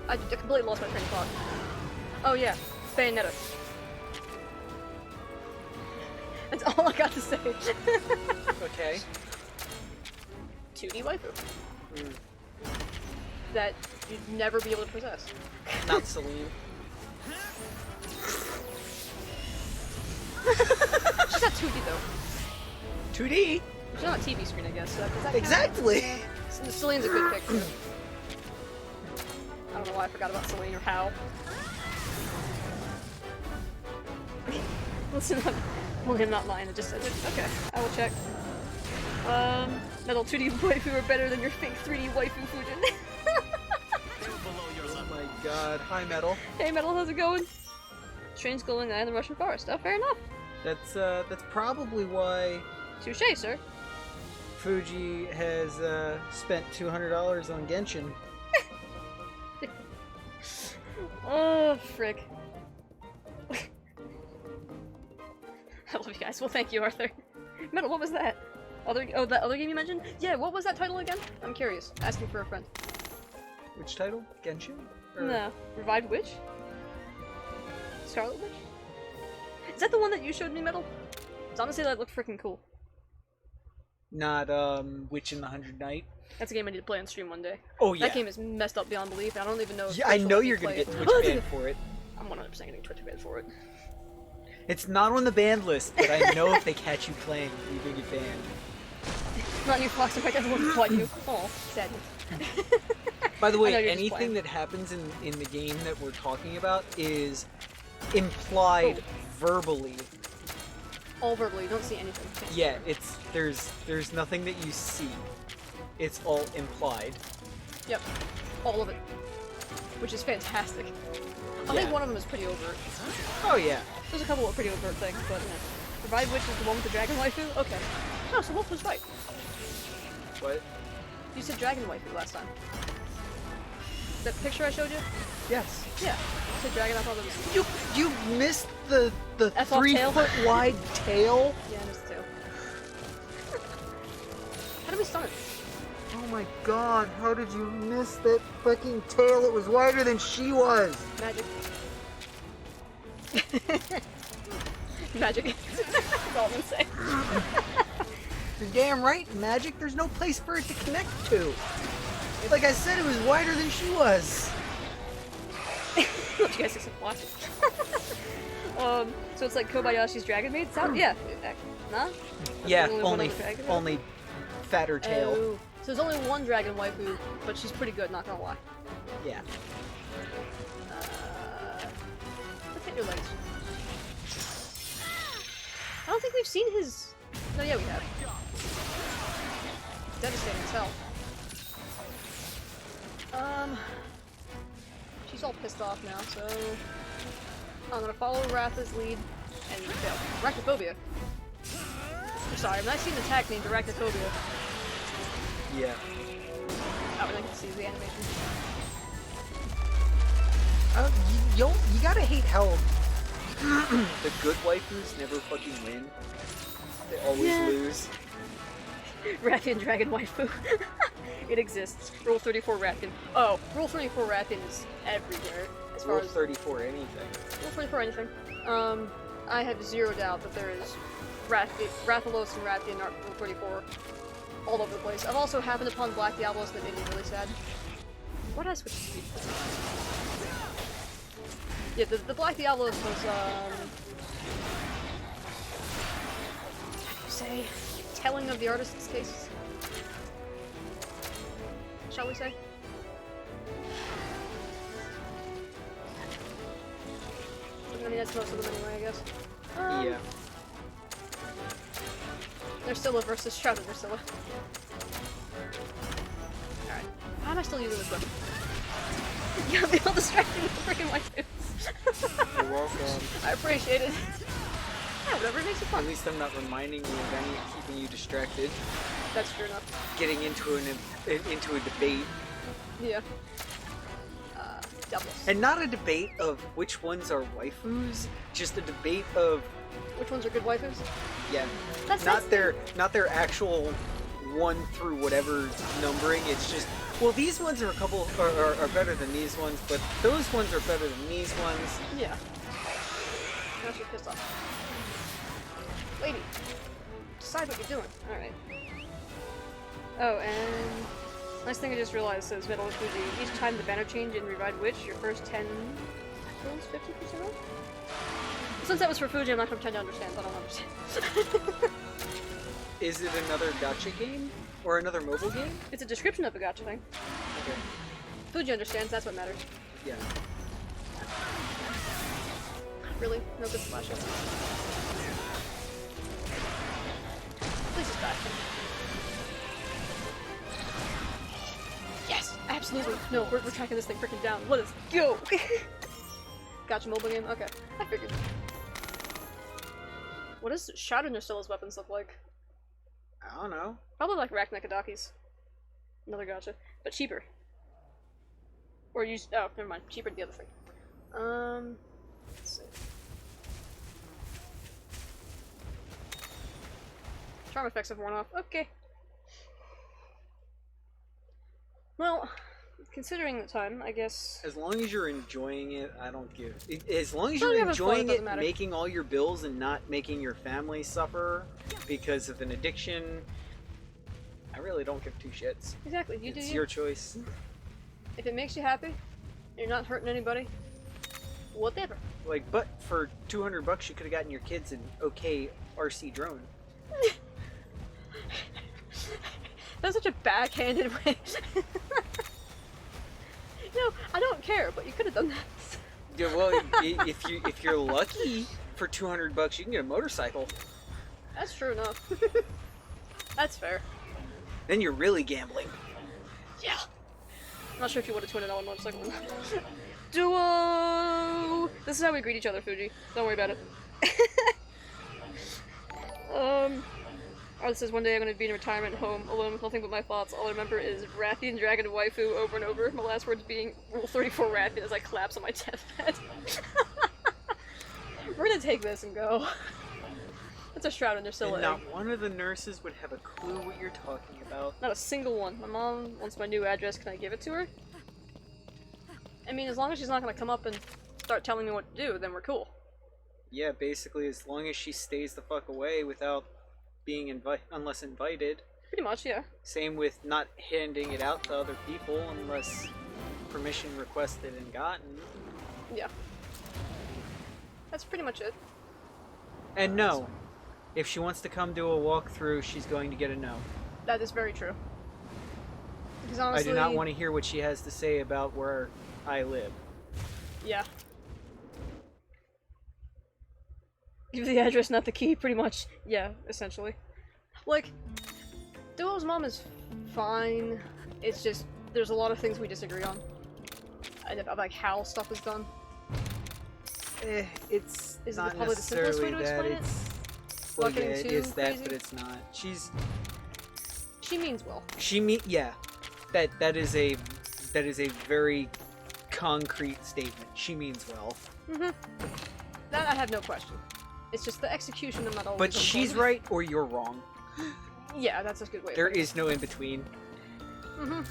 I completely lost my train of thought. Oh yeah, Bayonetta. That's all I got to say. Okay. 2D waifu. Mm. That you'd never be able to possess. Not Celine. She's not 2D though. 2D. She's not a TV screen, I guess. So does that count? Exactly. Celine's a good pick too. I don't know why I forgot about Celine or how. Listen, I'm not lying. I just said it. Okay, I will check. Metal 2D waifu are better than your fake 3D waifu Fujin. Below your Oh level. my god. Hi, Metal. Hey Metal, how's it going? Strange glowing eye in the Russian forest. Oh, fair enough. That's probably why Touché, sir. Fuji has spent $200 on Genshin. Oh, frick. I love you guys. Well, thank you, Arthur. Metal, what was that? That other game you mentioned? Yeah, what was that title again? I'm curious. Asking for a friend. Which title? Genshin? Or- No. Revived Witch? Scarlet Witch? Is that the one that you showed me, Metal? 'Cause honestly, that looked freaking cool. Not Witch in the Hundred Night. That's a game I need to play on stream one day. Oh yeah. That game is messed up beyond belief, and I don't even know if Yeah, I Twitch will know let me you're gonna play get it. Twitch banned for it. I'm 100% getting Twitch banned for it. It's not on the banned list, but I know if they catch you playing, you're gonna get banned. Not new Fox, in fact, everyone would you. Oh, sadness. By the I know way, you're just anything playing. that happens in the game that we're talking about is implied verbally. All verbally, you don't see anything. Yeah, there's nothing that you see. It's all implied. Yep. All of it. Which is fantastic. I Yeah. think one of them is pretty overt. Oh yeah. There's a couple of pretty overt things, but Revive Witch is the one with the dragon waifu? Okay. No, so Wolf was right. What? You said dragon waifu last time. That picture I showed you? Yes. Yeah. You said dragon, I thought that was... You missed the F off 3 tail? foot wide tail? Yeah, I missed it too. How did we stun it? Oh my god, how did you miss that fucking tail? It was wider than she was! Magic. Magic. That's all I'm gonna say. You're damn right, magic. There's no place for it to connect to. Like I said, it was wider than she was. You guys just watch it. So it's like Kobayashi's Dragon Maid sound? Yeah. Nah? Yeah, There's one only other dragon? fatter tail. Oh. So there's only one dragon waifu, but she's pretty good, not gonna lie. Yeah. Let's hit your legs. I don't think we've seen his... No, yeah, we have. Devastating as hell. She's all pissed off now, so... I'm gonna follow Ratha's lead and fail. Arachnophobia. I'm sorry, I've not seen an attack named Arachnophobia. Yeah. Oh, and I can see the animation. You gotta hate how the good waifus never fucking win. They always Yeah. lose. Rathian Dragon Waifu. It exists. Rule 34 Rathian. Oh, Rule 34 Rathian is everywhere. As far Rule as 34 anything. Rule 34 anything. I have zero doubt that there is Rathalos and Rathian are Rule 34 all over the place. I've also happened upon Black Diablos that made me really sad. What did I switch to speed? Yeah, the Black Diablos was, how do you say? Telling of the artist's case? Shall we say? I mean, that's most of them anyway, I guess. Yeah. Nerscylla versus Shrouded Nerscylla. Alright. Why am I still using this weapon? You got me all distracted with the freaking white You're welcome. I appreciate it. Yeah, whatever, it makes it At fun. least I'm not reminding you of any keeping you distracted. That's true enough. Getting into a debate. Yeah. Doubles. And not a debate of which ones are waifus, just a debate of Which ones are good waifus? yeah, That's not their actual 1 through whatever numbering. It's just well, these ones are are better than these ones, but those ones are better than these ones. Yeah. Now she's pissed off. Lady, decide what you're doing. Alright. Oh, and nice thing I just realized says Metal of Fuji. Each time the banner change in Revived Witch, your first 10 goes 50% off? Since that was for Fuji, I'm not gonna pretend to understand, but I don't understand. Is it another gacha game or another mobile game? It's a description of a gacha thing. Okay. Fuji understands, that's what matters. Yeah. Really? No good splashes. Please just die. Yes! Absolutely! No, we're tracking this thing freaking down. Let us go! Gotcha, mobile game? Okay. I figured. What does Shadow Nercylla's weapons look like? I don't know. Probably like Raknekadaki's. Another gotcha. But cheaper. Or use. Oh, never mind. Cheaper than the other thing. Let's see. Charm effects have worn off. Okay. Well, considering the time, I guess. As long as you're enjoying it, I don't give. As long as As long as you're you have fun, it enjoying doesn't it, matter. making all your bills and not making your family suffer because of an addiction, I really don't give two shits. Exactly. You do It's you. your choice. If it makes you happy, you're not hurting anybody. Whatever. Like, but for $200 you could have gotten your kids an okay RC drone. That's such a backhanded way. No, I don't care, but you could have done that. Yeah, well, if you're lucky, for $200 you can get a motorcycle. That's true enough. That's fair. Then you're really gambling. Yeah. I'm not sure if you would have $200 motorcycle. Duo! This is how we greet each other, Fuji. Don't worry about it. It says one day I'm gonna be in a retirement home, alone with nothing but my thoughts. All I remember is Rathian Dragon Waifu over and over. My last words being Rule 34 Rathian as I collapse on my deathbed. We're gonna take this and go. It's a shroud in their silhouette. And not one of the nurses would have a clue what you're talking about. Not a single one. My mom wants my new address. Can I give it to her? I mean, as long as she's not gonna come up and start telling me what to do, then we're cool. Yeah, basically, as long as she stays the fuck away without being unless invited. Pretty much, yeah. Same with not handing it out to other people unless permission requested and gotten. Yeah. That's pretty much it. And no, if she wants to come do a walkthrough, she's going to get a no. That is very true. Because honestly, I do not want to hear what she has to say about where I live. Yeah. Give the address, not the key, pretty much. Yeah, essentially. Like, Duo's mom is fine. It's just, there's a lot of things we disagree on. And about, like, how stuff is done. It's Is not it probably the simplest way to necessarily explain that. it? Well, Not yeah, getting it too is that, crazy? but it's not. She means well. Yeah. That is a very concrete statement. She means well. Mm-hmm. That I have no question. It's just the execution I'm not always But on she's board. right or you're wrong. Yeah, that's a good way. There is no in between. Mm-hmm.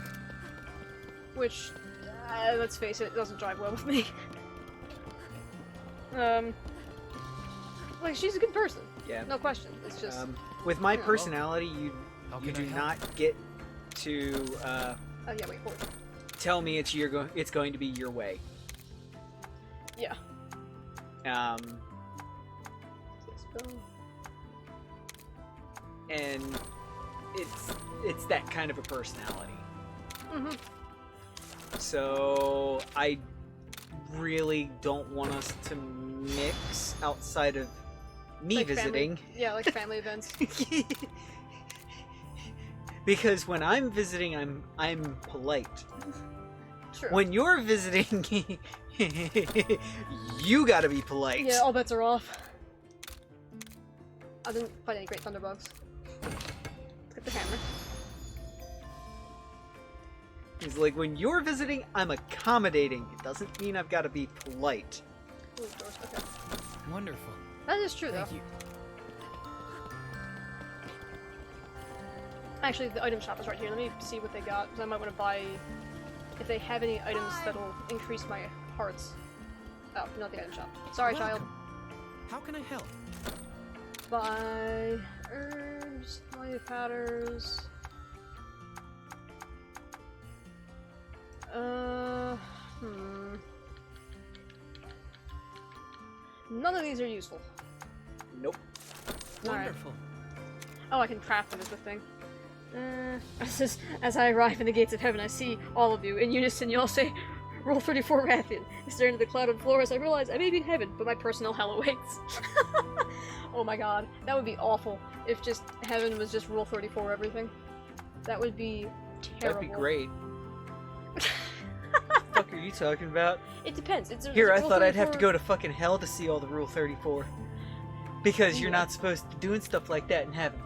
Which, let's face it, doesn't drive well with me. Like, she's a good person. Yeah. No question. It's just... With my I don't know. personality, How you can do I not help? get to oh yeah, wait, hold on. tell me it's going to be your way. Yeah. And it's that kind of a personality. Mm-hmm. So I really don't want us to mix outside of me Like visiting. Yeah, like family events. Because when I'm visiting, I'm polite. True. When you're visiting, you gotta be polite. Yeah, all bets are off. I didn't find any great thunderbugs. Let's get the hammer. It's like when you're visiting, I'm accommodating. It doesn't mean I've got to be polite. Ooh, doors, okay. Wonderful. That is true, though. Thank you. Actually, the item shop is right here. Let me see what they got, because I might want to buy... If they have any items that'll increase my hearts. Oh, not the item shop. Sorry, child. Welcome. How can I help? Buy herbs, money powders. None of these are useful. Nope. Alright. Wonderful. Oh, I can craft them is the thing. As I arrive in the gates of heaven, I see all of you. In unison, you all say, Roll 34 Rathian. I stare into the clouded floor as I realize I may be in heaven, but my personal hell awaits. Oh my god, that would be awful if just heaven was just Rule 34 everything. That would be terrible. That'd be great. What the fuck are you talking about? It depends. Here, I Rule thought I'd have to 34 go to fucking hell to see all the Rule 34. Because you're Yeah. not supposed to be doing stuff like that in heaven.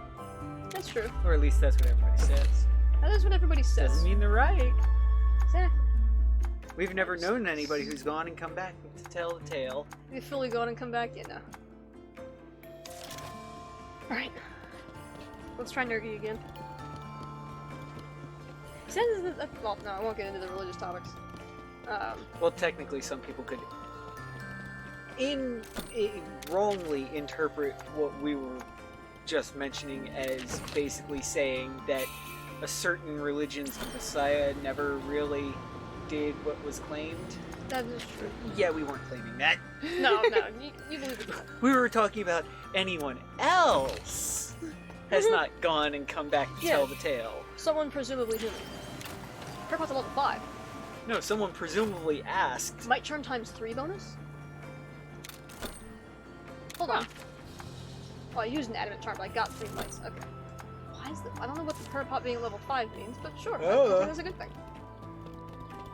That's true. Or at least that's what everybody says. That is what everybody says. Doesn't mean they're right. Exactly. We've never known anybody who's gone and come back to tell the tale. You fully go on and come back? Yeah, no. Alright. Let's try Nergi again. Well, no, I won't get into the religious topics. Well, technically, some people could wrongly interpret what we were just mentioning as basically saying that a certain religion's Messiah never really did what was claimed. That is true. Yeah, we weren't claiming that. No, you believe it. We were talking about anyone else has not gone and come back to Yeah. tell the tale. Someone presumably human. Purpot's a level 5. No, someone presumably asked. Might turn times 3 bonus? Hold on. Oh, I used an adamant charm, but I got 3 mites. Okay. Why is that? I don't know what the Purpot being level 5 means, but sure. I think that's a good thing.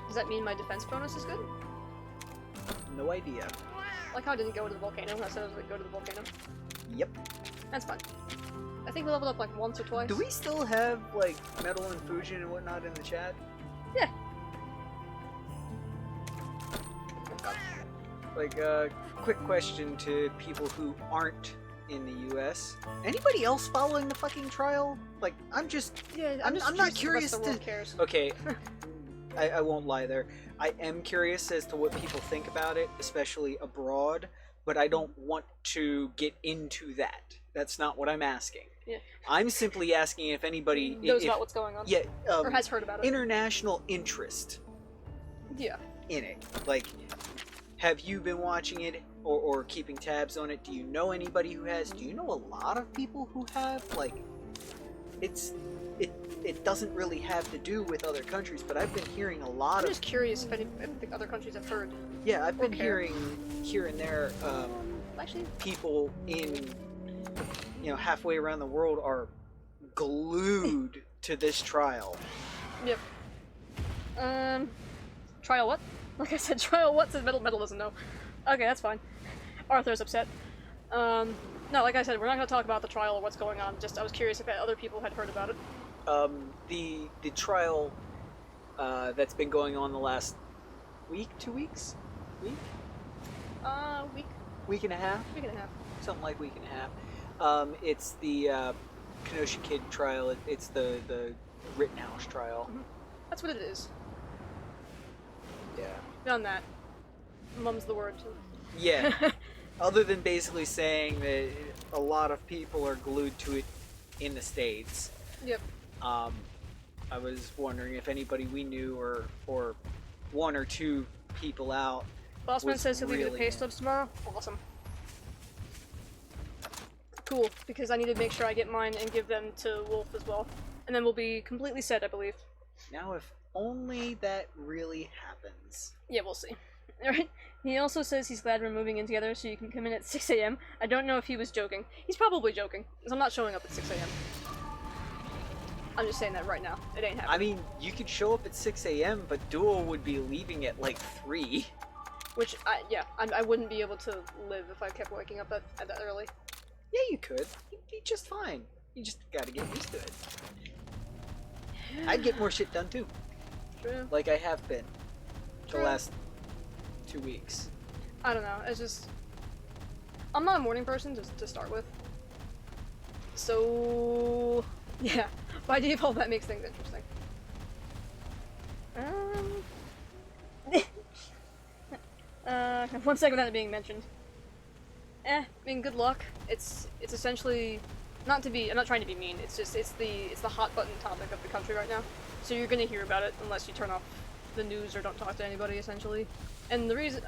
Does that mean my defense bonus is good? No idea. Like how I didn't go to the volcano when I said I was going to go to the volcano. Yep. That's fine. I think we leveled up like once or twice. Do we still have, like, metal infusion and whatnot in the chat? Yeah. Like, quick question to people who aren't in the US. Anybody else following the fucking trial? Like, I'm just... Yeah, I'm not curious the to... world cares. Okay, I won't lie there. I am curious as to what people think about it, especially abroad, but I don't want to get into that. That's not what I'm asking. Yeah. I'm simply asking if anybody... Knows about what's going on. Yeah, or has heard about it. International interest Yeah. in it. Like, have you been watching it or keeping tabs on it? Do you know anybody who has? Do you know a lot of people who have? Like, it doesn't really have to do with other countries, but I've been hearing a lot I'm of... just curious if the other countries have heard. Yeah, I've been care. hearing here and there, Actually, people in, halfway around the world are glued to this trial. yep. Trial what? Like I said, trial what? Said Metal doesn't know. Okay, that's fine. Arthur's upset. No, like I said, we're not going to talk about the trial or what's going on. Just, I was curious if other people had heard about it. The trial that's been going on the last week, 2 weeks? Week? Week Week and a half? and a half. Something like week and a half. It's the Kenosha Kid trial. It's the Rittenhouse trial. That's what it is. Yeah. Beyond that, mum's the word. Yeah. Other than basically saying that a lot of people are glued to it in the States. Yep. I was wondering if anybody we knew or one or two people out. Bossman was says he'll leave you the really pay stubs tomorrow. Awesome. Cool, because I need to make sure I get mine and give them to Wolf as well. And then we'll be completely set, I believe. Now, if only that really happens. Yeah, we'll see. Alright. He also says he's glad we're moving in together so you can come in at 6 a.m. I don't know if he was joking. He's probably joking, because I'm not showing up at 6 a.m. I'm just saying that right now. It ain't happening. I mean, you could show up at 6 a.m., but Duo would be leaving at like 3. Which, I wouldn't be able to live if I kept waking up at that early. Yeah, you could. You'd be just fine. You just gotta get used to it. I'd get more shit done too. True. Like I have been. The True. last 2 weeks. I don't know, it's just... I'm not a morning person, just to start with. So... yeah, by default that makes things interesting. 1 second without it being mentioned. I mean, good luck. It's essentially... I'm not trying to be mean, it's the hot button topic of the country right now. So you're gonna hear about it unless you turn off the news or don't talk to anybody, essentially. And the reason,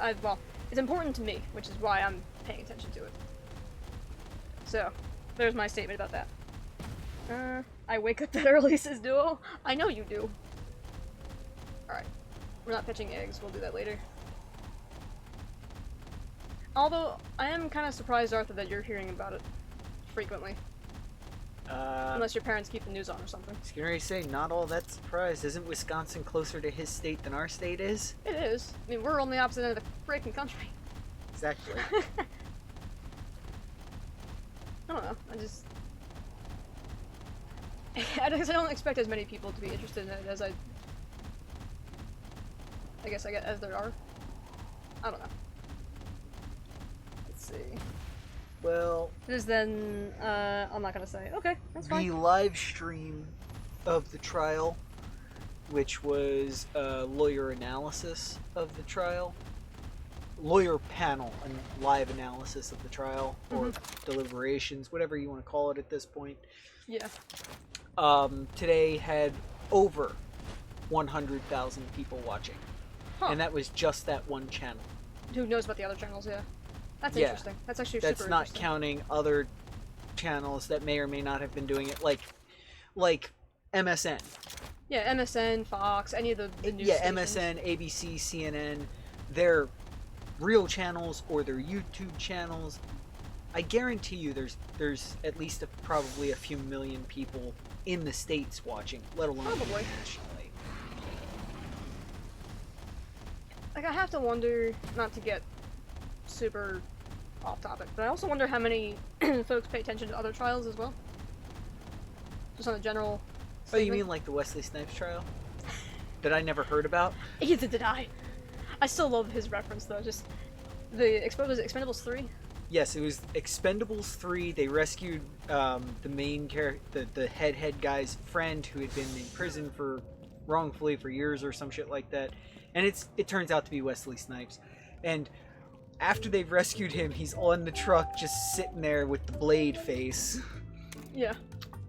it's important to me, which is why I'm paying attention to it. So, there's my statement about that. I wake up that early, says Duo. I know you do. Alright. We're not pitching eggs, we'll do that later. Although, I am kind of surprised, Arthur, that you're hearing about it frequently. Unless your parents keep the news on or something. I was gonna say, not all that surprised. Isn't Wisconsin closer to his state than our state is? It is. I mean, we're on the opposite end of the freaking country. Exactly. I don't know, I don't expect as many people to be interested in it as as there are. I don't know. Let's see. Well, There's then, I'm not gonna say. Okay, that's the fine. live stream of the trial, which was a lawyer analysis of the trial, lawyer panel and live analysis of the trial, or deliberations, whatever you want to call it at this point. Yeah. Today had over 100,000 people watching. Huh. and that was just that one channel. Who knows about the other channels? Yeah, that's Yeah. interesting. That's actually That's super not interesting. counting other channels that may or may not have been doing it, like MSN. Yeah, MSN, Fox, any of the news Yeah, stations. MSN, ABC, CNN, they're real channels or their YouTube channels. I guarantee you there's at least probably a few million people in the States watching, let alone Probably. internationally. Like, I have to wonder, not to get super off topic, but I also wonder how many folks pay attention to other trials as well. Just on a general Oh, you statement. mean like the Wesley Snipes trial? That I never heard about? Either did I. I still love his reference, though. Just the was it Expendables 3? Yes, it was Expendables 3. They rescued the main character, the head guy's friend who had been in prison for wrongfully for years or some shit like that. And it turns out to be Wesley Snipes. And after they've rescued him, he's on the truck just sitting there with the blade face. Yeah.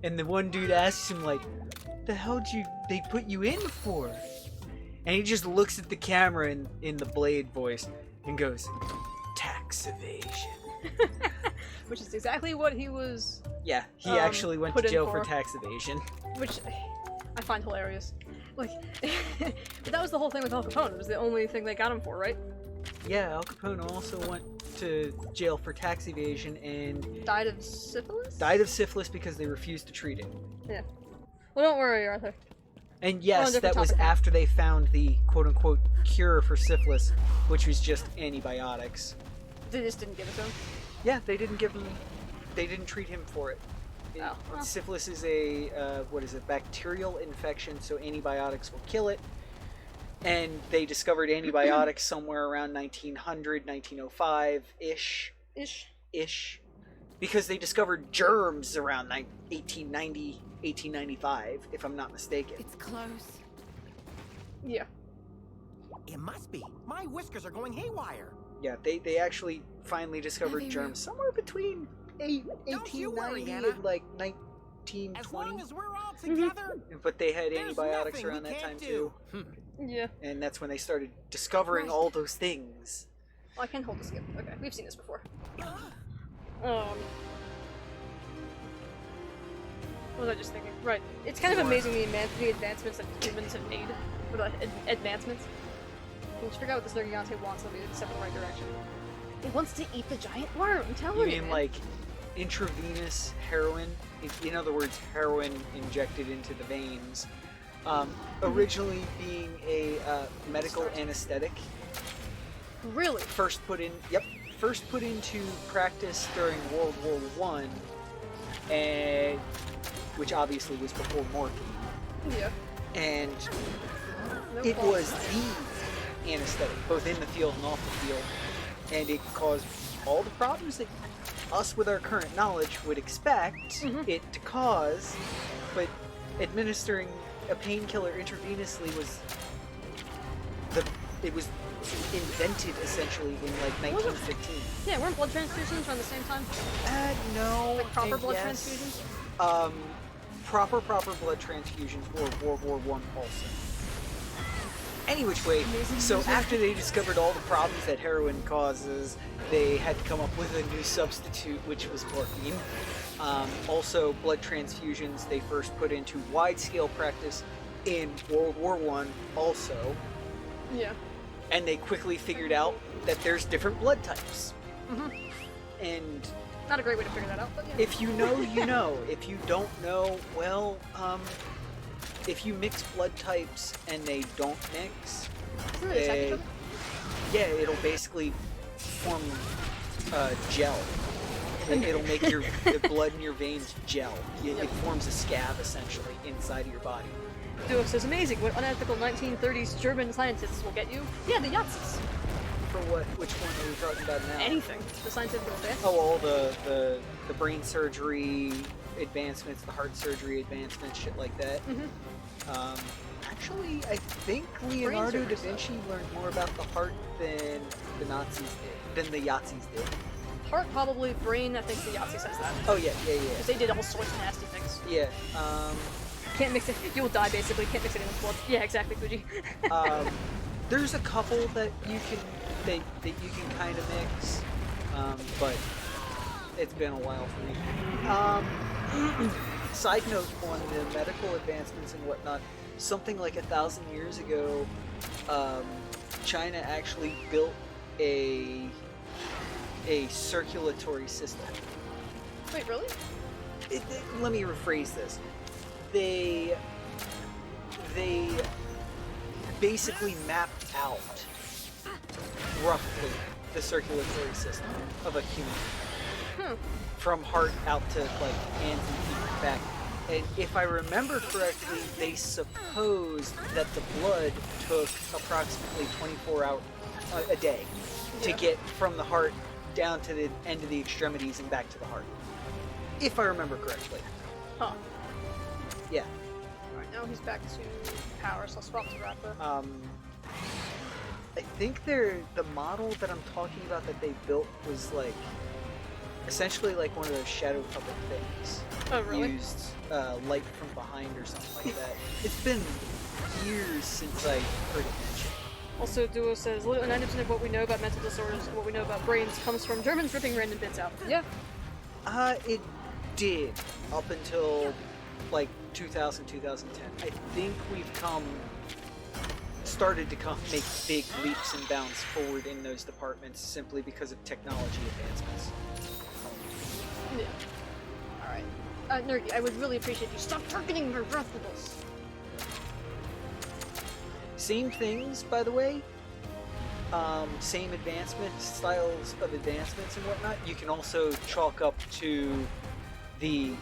And the one dude asks him like, "The hell did they put you in for?" And he just looks at the camera in the blade voice and goes, "Tax evasion." Which is exactly what he was, Yeah, he actually went put to in jail for for. tax evasion. which I find hilarious. Like, but that was the whole thing with Al Capone. It was the only thing they got him for, right? Yeah, Al Capone also went to jail for tax evasion and Died of syphilis? died of syphilis because they refused to treat him. Yeah. Well, don't worry, Arthur. And yes, different that was topic now. after they found the quote-unquote cure for syphilis, which was just antibiotics. They just didn't give it to him. Yeah, they didn't treat him for it. Oh, well. Syphilis is a, bacterial infection, so antibiotics will kill it. And they discovered antibiotics somewhere around 1900, 1905-ish. Ish. Because they discovered germs around 1890, 1895, if I'm not mistaken. It's close. Yeah. It must be. My whiskers are going haywire. Yeah, they actually finally discovered they germs somewhere between Don't you worry, 1890 Anna. and like As 1920. long as we're all together, But they had there's antibiotics nothing around we that time can't too. do. Yeah. And that's when they started discovering Right. all those things. Oh, I can hold the skip. Okay, we've seen this before. What was I just thinking? Right. It's kind of amazing the advancements that humans have made. Or the advancements. We'll figure out what this Nergigante wants, so we step in the right direction. It wants to eat the giant worm, I'm telling You you. mean man. like intravenous heroin? In other words, heroin injected into the veins. Originally being a medical anesthetic. Really? First put into practice during World War One, and which obviously was before morphine. Yeah. And No it fault. was the anesthetic, both in the field and off the field, and it caused all the problems that us with our current knowledge would expect it to cause, but administering a painkiller intravenously was invented essentially in like 1915. Yeah, weren't blood transfusions around the same time? No. Like proper and blood yes. transfusions? Proper blood transfusions for World War One also. Any which way, Amazing so music. after they discovered all the problems that heroin causes, they had to come up with a new substitute, which was morphine. Also, blood transfusions they first put into wide-scale practice in World War One also, Yeah. and they quickly figured out that there's different blood types. Mhm. And Not a great way to figure that out, but yeah. if you know, you know. If you don't know, well, if you mix blood types and they don't mix, Isn't it attack each other? yeah, it'll basically form gel. It'll make the blood in your veins gel. It forms a scab essentially inside of your body. Duo says, amazing, what unethical 1930s German scientists will get you? Yeah, the Yazis. For what? Which one are we talking about now? Anything. The scientific advance. Oh, all the brain surgery advancements, the heart surgery advancements, shit like that. Actually, I think Leonardo da surgery Vinci learned more about the heart than the Nazis did, than the Yazis did. Heart, probably. Brain, I think the Yahtzee says that. Oh yeah. Because they did all sorts of nasty things. Yeah. Can't mix it. You will die, basically. Can't mix it in with blood. Yeah, exactly, Fuji. There's a couple that you can kind of mix, but it's been a while for me. Side note on the medical advancements and whatnot, something like 1,000 years ago, China actually built a circulatory system. Wait, really? Let me rephrase this. They basically mapped out roughly the circulatory system of a human. From heart out to like hands and feet back. And if I remember correctly, they supposed that the blood took approximately 24 hours a day to get from the heart down to the end of the extremities and back to the heart. If I remember correctly. Huh. Yeah. Alright, now he's back to power, so I'll swap to Rappa. I think the model that I'm talking about that they built was like essentially like one of those shadow puppet things. Oh, really? Used light from behind or something like that. It's been years since I heard it mentioned. Also, Duo says, 90% of what we know about mental disorders and what we know about brains comes from Germans ripping random bits out. Yeah. It did up until like 2000, 2010. I think we've started to make big leaps and bounds forward in those departments simply because of technology advancements. Yeah. Alright. Nergy, I would really appreciate you stop targeting my breathables. Same things, by the way. Same styles of advancements and whatnot. You can also chalk up to the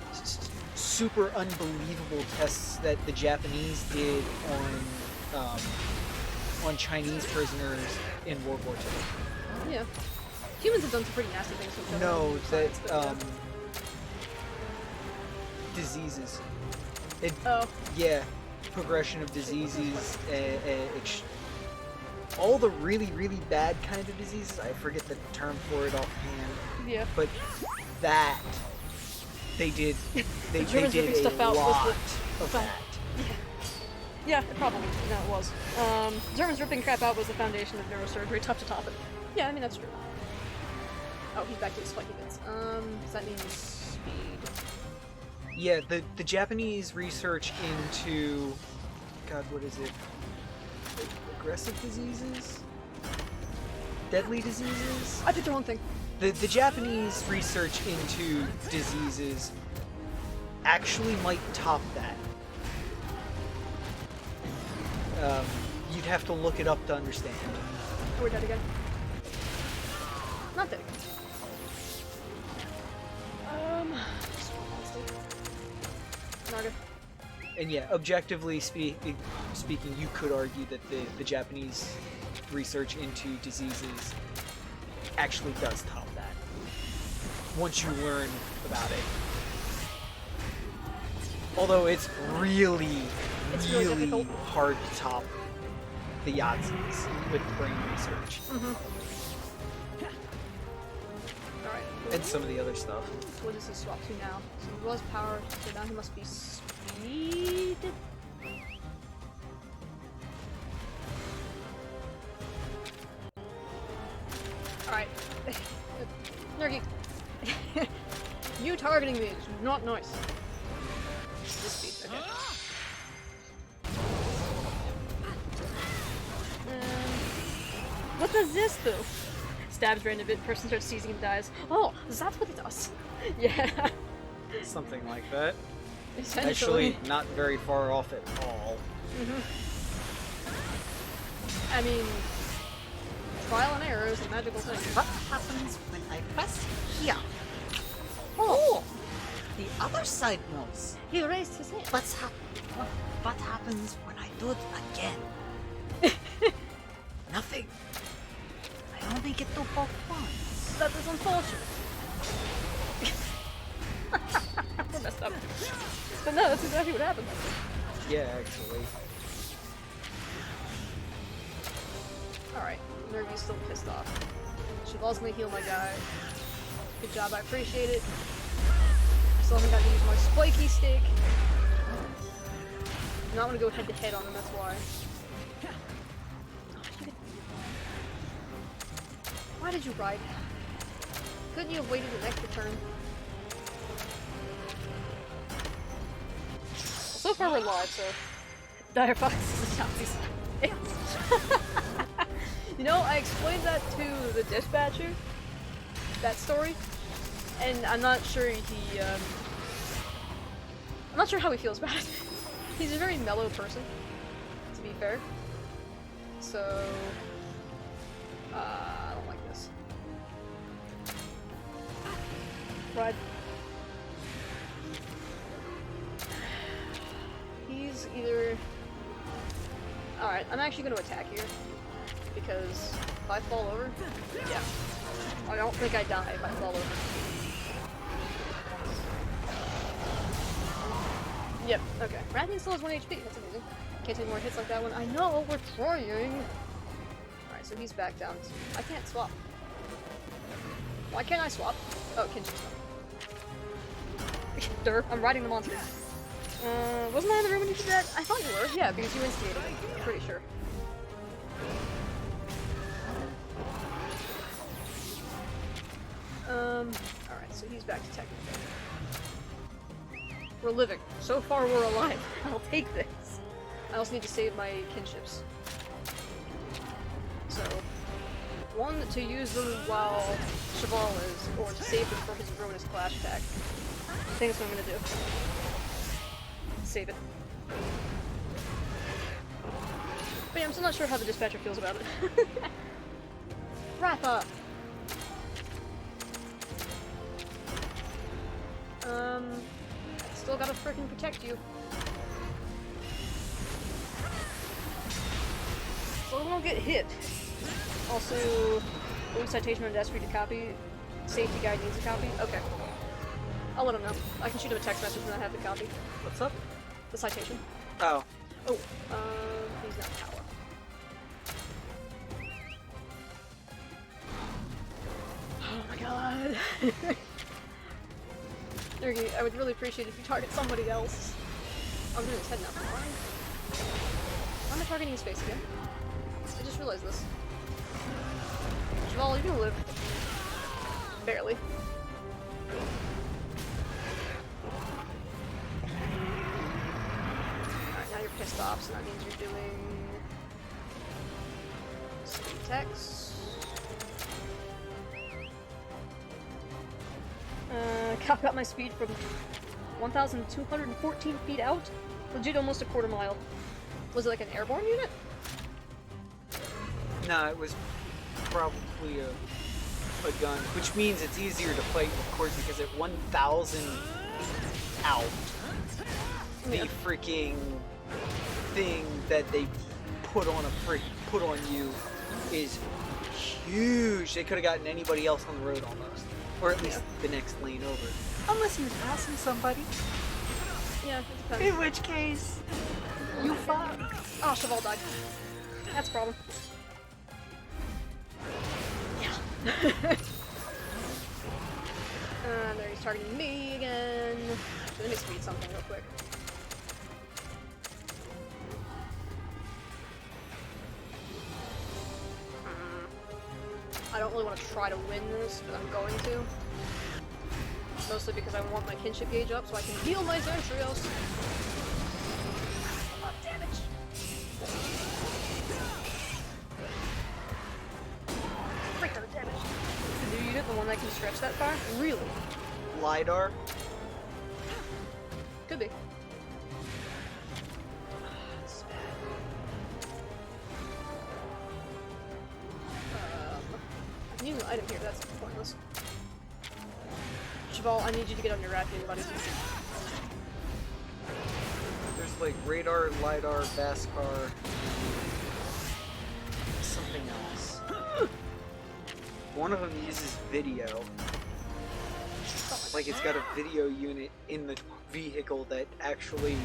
super unbelievable tests that the Japanese did on Chinese prisoners in World War II. Yeah. Humans have done some pretty nasty things with No, science, that diseases. Oh. Yeah, progression of diseases, all the really, really bad kind of diseases. I forget the term for it offhand. Yeah. But that they did. They Germans did ripping a stuff out lot was of that. Yeah, it probably. No, it was. Germans ripping crap out was the foundation of neurosurgery, top to top. Yeah, I mean, that's true. Oh, he's back to his spiky bits. Does that mean speed? Yeah, the Japanese research into, God, what is it? Aggressive diseases? Deadly diseases? I picked the wrong thing. The Japanese research into diseases actually might top that. You'd have to look it up to understand. Oh, we're dead again. Not dead again. Naga. And yeah, objectively speaking, you could argue that the Japanese research into diseases actually does top that. Once you learn about it. Although it's really difficult. hard to top the Yahtzees with brain research. Alright. And some of the other stuff. What does he swap to now? So he was power, so now he must be speed. Alright. Nergy. You targeting me is not nice. This speed, okay. What does this do? Stabs random bit, person starts seizing and dies. Oh, that's what it does. Yeah. Something like that. Essentially. Actually, not very far off at all. I mean, trial and error is a magical thing. What happens when I press here? Oh, the other side knows. He raised his hand. What happens when I do it again? Nothing. I only get to poke once. That is unfortunate. We're messed up. But no, that's exactly what happened. Yeah, actually. Alright, Nervy's still pissed off. Should ultimately heal my guy. Good job, I appreciate it. I still haven't got to use my spiky stick. I'm not gonna go head to head on him, that's why. Why did you ride? Couldn't you have waited an extra turn? So far we're live, so... Dire Fox is a Nazi sign. You know, I explained that to the dispatcher, that story, and I'm not sure I'm not sure how he feels about it. He's a very mellow person, to be fair. So... I don't like this. Ride. He's either... Alright, I'm actually going to attack here. Because if I fall over... Yeah. I don't think I die if I fall over. Yep, okay. Ratman still has 1 HP, that's amazing. Can't take more hits like that one. I know, we're trying! Alright, so he's back down. I can't swap. Why can't I swap? Oh, kinship swap. Derp, I'm riding the monster. Wasn't I in the room when you did that? I thought you were. Yeah, because you instigated it. I'm pretty sure. Alright, so he's back to technical. We're living. So far we're alive. I'll take this. I also need to save my kinships. So, one, to use them while Cheval is, or to save them for his ruinous clash attack. I think that's what I'm gonna do. Save it. But yeah, I'm still not sure how the dispatcher feels about it. Wrap up! Still gotta frickin' protect you. So I won't get hit. Also, Blue citation on desk for you to copy. Safety guide needs a copy. Okay. I'll let him know. I can shoot him a text message when I have the copy. What's up? The citation. Oh. Oh, he's not power. Oh my god. Nergi, I would really appreciate it if you target somebody else. I'm doing his head now. Why am I targeting his face again? I just realized this. Jamal, you're gonna live. Barely. Alright, now you're pissed off, so that means you're doing... Speed text. Cap out my speed from 1,214 feet out? Legit almost a quarter mile. Was it like an airborne unit? No, it was probably a gun, which means it's easier to fight, of course, because at 1,000 out, the freaking thing that they put on you is huge. They could have gotten anybody else on the road almost, or at least the next lane over, unless he was passing somebody. Yeah, it depends. In which case, you fuck. Oh, Cheval died. That's a problem. Yeah. There he's targeting me again. Let me speed something real quick. I don't really want to try to win this, but I'm going to. Mostly because I want my kinship gauge up so I can heal my Xantrios. A lot of damage. Break out of damage. The new unit, the one that can stretch that far? Really? LiDAR? Could be. New item here, that's pointless. Cheval, I need you to get on your racking, buddy. There's like radar, LiDAR, Baskar, something else. One of them uses video. Like it's got a video unit in the vehicle that actually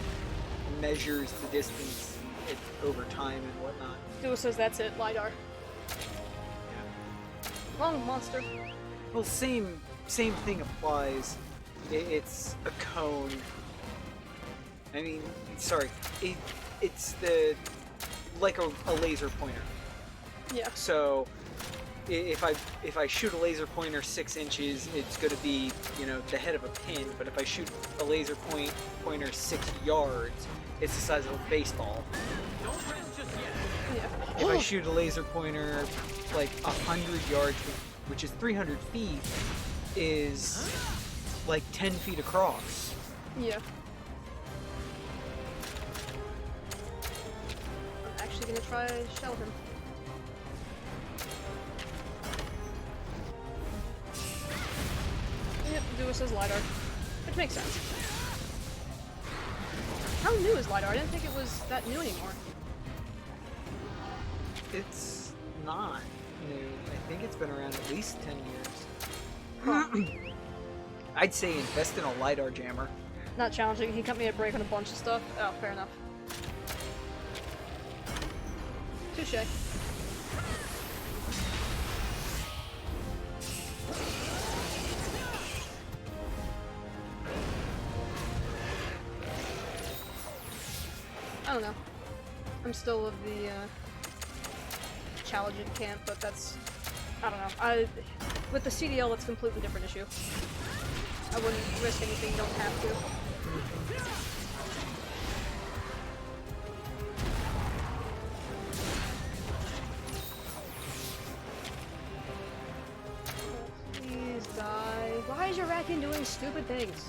measures the distance over time and whatnot. Duo says that's it, LiDAR. Wrong monster. Well, same thing applies. It's a cone. I mean, sorry, it's like a laser pointer. Yeah. So if I shoot a laser pointer 6 inches, it's going to be, you know, the head of a pin. But if I shoot a laser pointer 6 yards, it's the size of a baseball. Don't rest just yet. Yeah. If I shoot a laser pointer like 100 yards, which is 300 feet, is like 10 feet across. Yeah. I'm actually gonna try to shell him. Yep, do says LiDAR. Which makes sense. How new is LiDAR? I didn't think it was that new anymore. It's not new. I think it's been around at least 10 years. Huh. I'd say invest in a LiDAR jammer. Not challenging. He cut me a break on a bunch of stuff. Oh, fair enough. Touché. I don't know. I'm still of the challenging camp, but that's, I don't know. With the CDL, it's a completely different issue. I wouldn't risk anything you don't have to. Please die. Why is your Raccoon doing stupid things?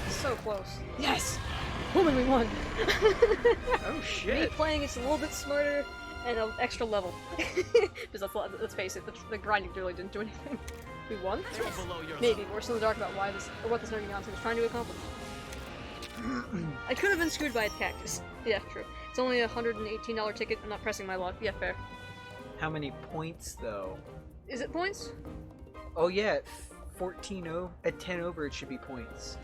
So close. Yes! Woman, we won! Oh Me shit! playing it's a little bit smarter and an extra level. Because let's face it, the grinding really didn't do anything. We won? Still below your Maybe, level. but we're still in the dark about why this, or what this Nergigante was trying to accomplish. I could have been screwed by a cactus. Yeah, true. It's only a $118 ticket, I'm not pressing my luck. Yeah, fair. How many points though? Is it points? Oh yeah, at 14 at 10 over it should be points.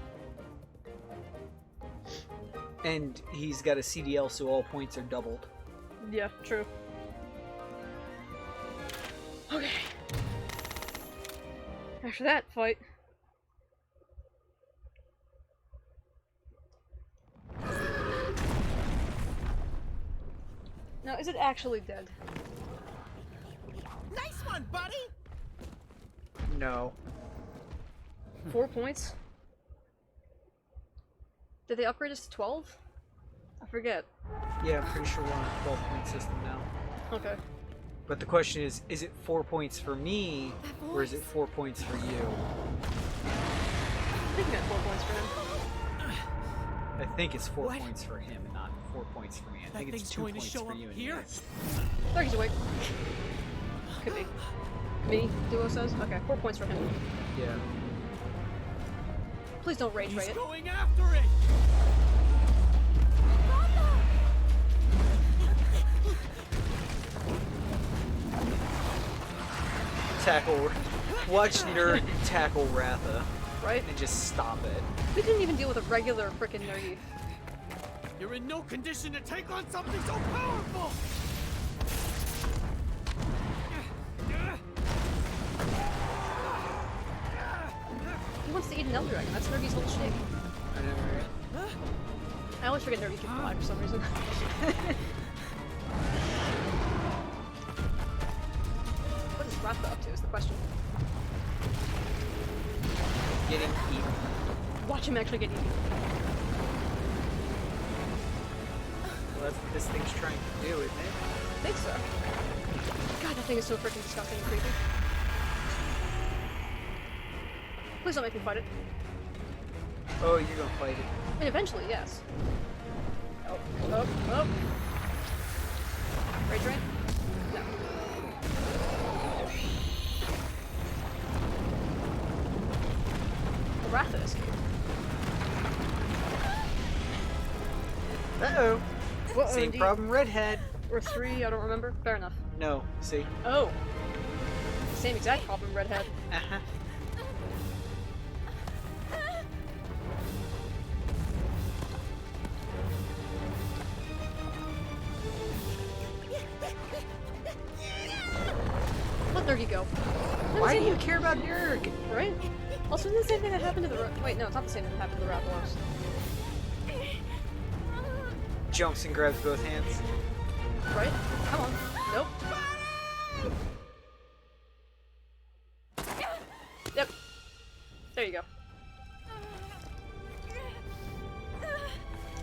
And he's got a CDL, so all points are doubled. Yeah, true. Okay. After that fight. Now, is it actually dead? Nice one, buddy. No. 4 points? Did they upgrade us to 12? I forget. Yeah, I'm pretty sure we're on a 12-point system now. Okay. But the question is it 4 points for me, or is it 4 points for you? I think we got 4 points for him. I think it's 4 What? points for him, and not 4 points for me. I That think it's thing's 2 going to points show for up you and here? me. There he's awake. Could be. Me, Duo says? Okay, 4 points for him. Yeah. Please don't rage He's rate it. going after it. Tackle. Watch Nerd tackle Ratha Right? and just stop it. We didn't even deal with a regular frickin' Nergi. You're in no condition to take on something so powerful. He wants to eat an Elder Dragon. That's Nergi's whole shtick. I know, right? I always forget Nergi can fly for some reason. What is Ratha up to is the question. Getting eaten. Watch him actually get eaten. Well, that's what this thing's trying to do, isn't it? I think so. God, that thing is so freaking disgusting and creepy. Please don't make me fight it. Oh, you're gonna fight it. I mean, eventually, yes. Oh, oh, oh. Rage Rain? No. The Ratha escaped. Uh-oh. Whoa, Same indeed. problem, redhead. Or 3, I don't remember. Fair enough. No, see? Oh. Same exact problem, Redhead. Uh-huh. Let Nergi go. Why do you care about Nerg? Right? Also, isn't the same thing that happened to the wait, no, it's not the same thing that happened to the Rathalos. jumps and grabs both hands. Right? Come on. Nope. Yep. There you go.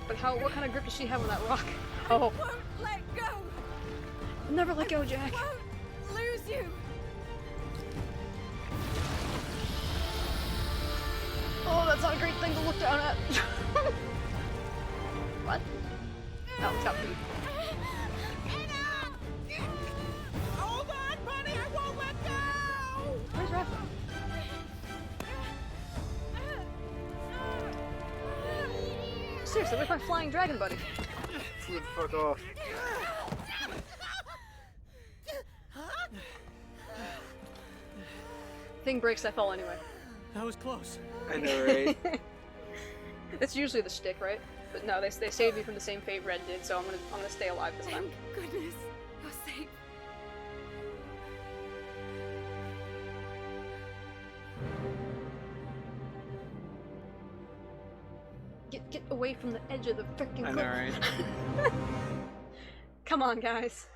But what kind of grip does she have on that rock? Oh. Won't let go. Never let go, Jack. Won't lose you. Oh, that's not a great thing to look down at. What? Oh, it's got food. Hold on, buddy, I won't let go! Where's Rafa? Seriously, where's my flying dragon buddy? Flew the fuck off. Thing breaks, I fall anyway. That was close. I know, right? That's usually the shtick, right? But no, they saved me from the same fate Red did, so I'm gonna stay alive this time. Thank goodness. You're safe. Get away from the edge of the freaking I cliff. know, right? Come on, guys.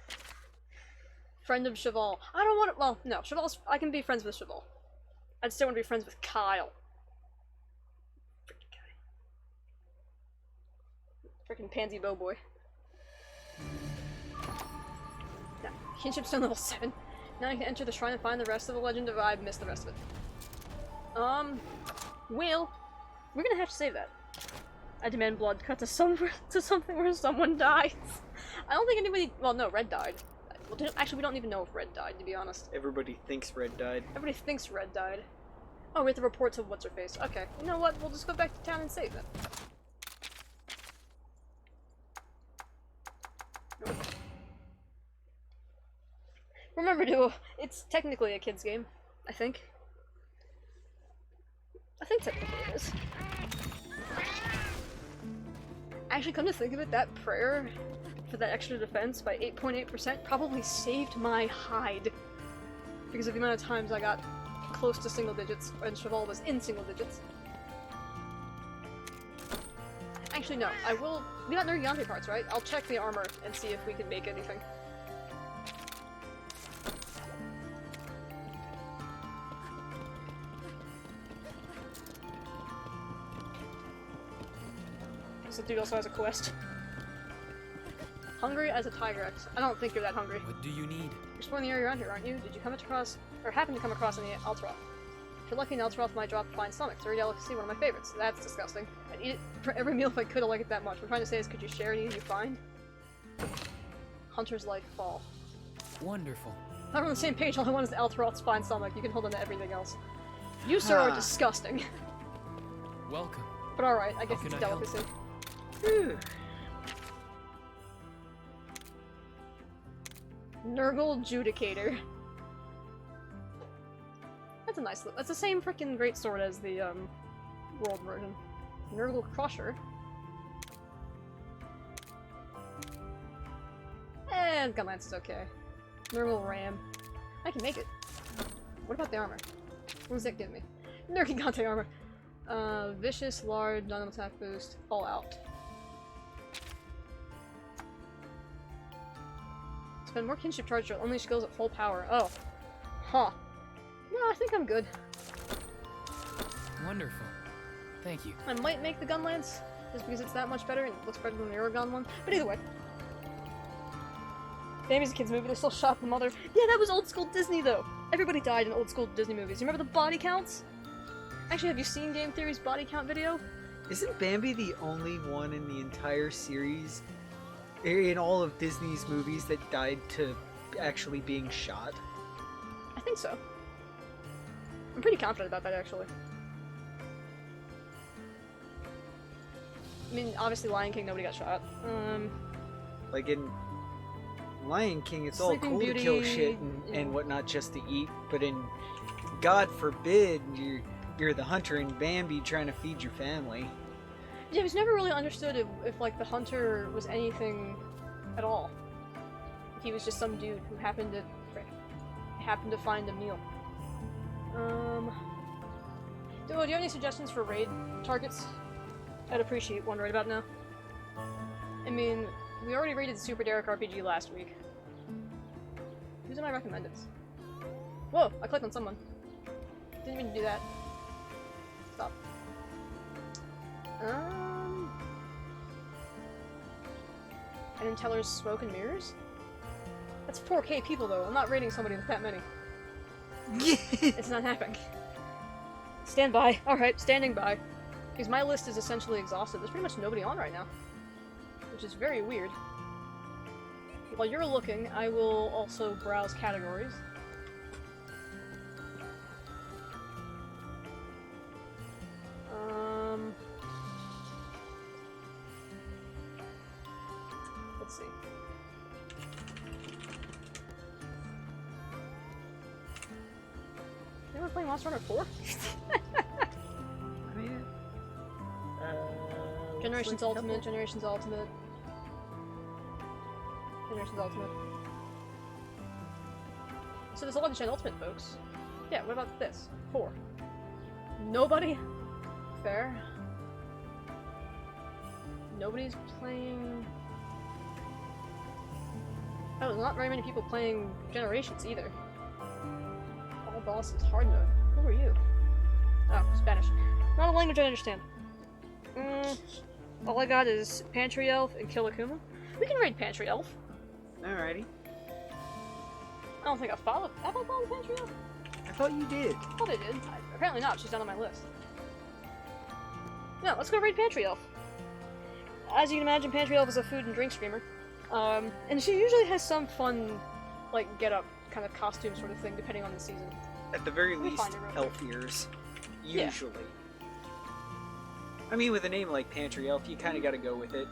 Friend of Cheval. I don't want to. Well, no, Cheval's. I can be friends with Cheval. I'd still want to be friends with Kyle. Freaking guy. Freaking pansy bow boy. Yeah, kinship's on level 7. Now I can enter the shrine and find the rest of the legend of I missed the rest of it. Will, we're gonna have to save that. I demand blood cut to something where someone dies. I don't think anybody. Well, no, Red died. Well, actually, we don't even know if Red died, to be honest. Everybody thinks Red died. Everybody thinks Red died. Oh, we have to report to what's her face. Okay, you know what? We'll just go back to town and save it. Remember, duo. It's technically a kid's game. I think. Technically it is. Actually, come to think of it, that prayer for that extra defense by 8.8% probably saved my hide. Because of the amount of times I got close to single digits when Cheval was in single digits. Actually, no, I will. We got Nergigante parts, right? I'll check the armor and see if we can make anything. This dude also has a quest. Hungry as a Tigrex. I don't think you're that hungry. What do you need? You're exploring the area around here, aren't you? Did you come across, or happen to come across any Eltroth? If you're lucky, an Eltroth might drop a fine stomach. It's a delicacy, one of my favorites. That's disgusting. I'd eat it for every meal if I could. I like it that much. What I'm trying to say is, could you share any you find? Hunter's Life Fall. Wonderful. If we're on the same page, all I want is the Eltroth's fine stomach. You can hold on to everything else. You, sir, are disgusting. Welcome. But alright, I guess How it's a can I help? delicacy. Whew. Nurgle Judicator. That's a nice look. That's the same freaking great sword as the world version. Nurgle Crusher. And Gunlance is okay. Nurgle Ram. I can make it. What about the armor? What does that give me? Nergigante armor. Vicious, large, non-attack boost, all out. Spend more kinship charge to only skills at full power. Oh. Huh. No, I think I'm good. Wonderful. Thank you. I might make the gun lance, just because it's that much better and it looks better than the Aragon one. But either way. Bambi's a kid's movie, they still shot the mother. Yeah, that was old school Disney though. Everybody died in old school Disney movies. You remember the body counts? Actually, have you seen Game Theory's body count video? Isn't Bambi the only one in the entire series, in all of Disney's movies, that died to actually being shot? I think so. I'm pretty confident about that, actually. I mean, obviously Lion King, nobody got shot. Like in Lion King, it's Sleeping all cool Beauty, to kill shit and whatnot just to eat, but in God forbid you're the hunter in Bambi trying to feed your family. Yeah, it was never really understood if like the hunter was anything at all. He was just some dude who happened to find a meal. Do you have any suggestions for raid targets? I'd appreciate one right about now. I mean, we already rated Super Derek RPG last week. Who's in my recommended? Whoa, I clicked on someone. Didn't mean to do that. Stop. And Teller's Smoke and Mirrors? That's 4K people though, I'm not rating somebody with that many. It's not happening. Stand by. Alright, standing by. Because my list is essentially exhausted. There's pretty much nobody on right now. Which is very weird. While you're looking, I will also browse categories. Let's see. Anyone playing Monster Hunter 4? I mean, Generations Ultimate, Generations Ultimate. Generations Ultimate. So there's 11 Gen Ultimate, folks. Yeah, what about this? 4. Nobody? Fair. Nobody's playing... Oh, not very many people playing Generations either. All bosses, hard mode. Who are you? Oh, Spanish. Not a language I understand. All I got is Pantry Elf and Kill Akuma. We can raid Pantry Elf. Alrighty. I don't think I followed. Have I followed Pantry Elf? I thought you did. I thought I did. Apparently not. She's not on my list. No, let's go raid Pantry Elf. As you can imagine, Pantry Elf is a food and drink streamer. And she usually has some fun, like, get-up kind of costume sort of thing, depending on the season. At the very We least, find it real elf ears. Yeah. Usually. I mean, with a name like Pantry Elf, you kind of gotta go with it.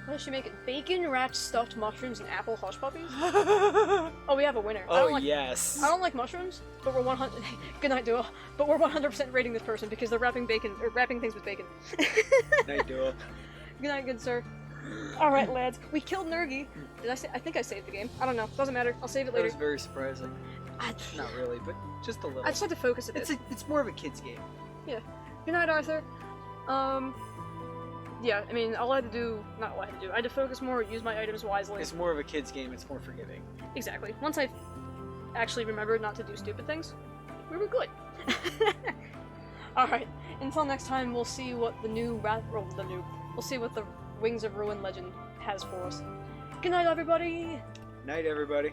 What is she making? Bacon wrapped stuffed mushrooms and apple hush puppies? Oh, we have a winner. I Oh, don't like, yes. I don't like mushrooms, but we're 100. Good night, Duo. But we're 100% rating this person because they're wrapping bacon or wrapping things with bacon. Night duo. Good night, good sir. All right, lads. We killed Nergi. Did I say? I think I saved the game. I don't know. Doesn't matter. I'll save it That later. was very surprising. Not really, but just a little. I just had to focus a bit. It's more of a kid's game. Yeah. Good night, Arthur. Yeah, I mean, all I had to do, not all I had to do, I had to focus more, use my items wisely. It's more of a kid's game. It's more forgiving. Exactly. Once I actually remembered not to do stupid things, we were good. Alright, until next time, we'll see what the new, we'll see what the Wings of Ruin legend has for us. Good night, everybody! Night, everybody.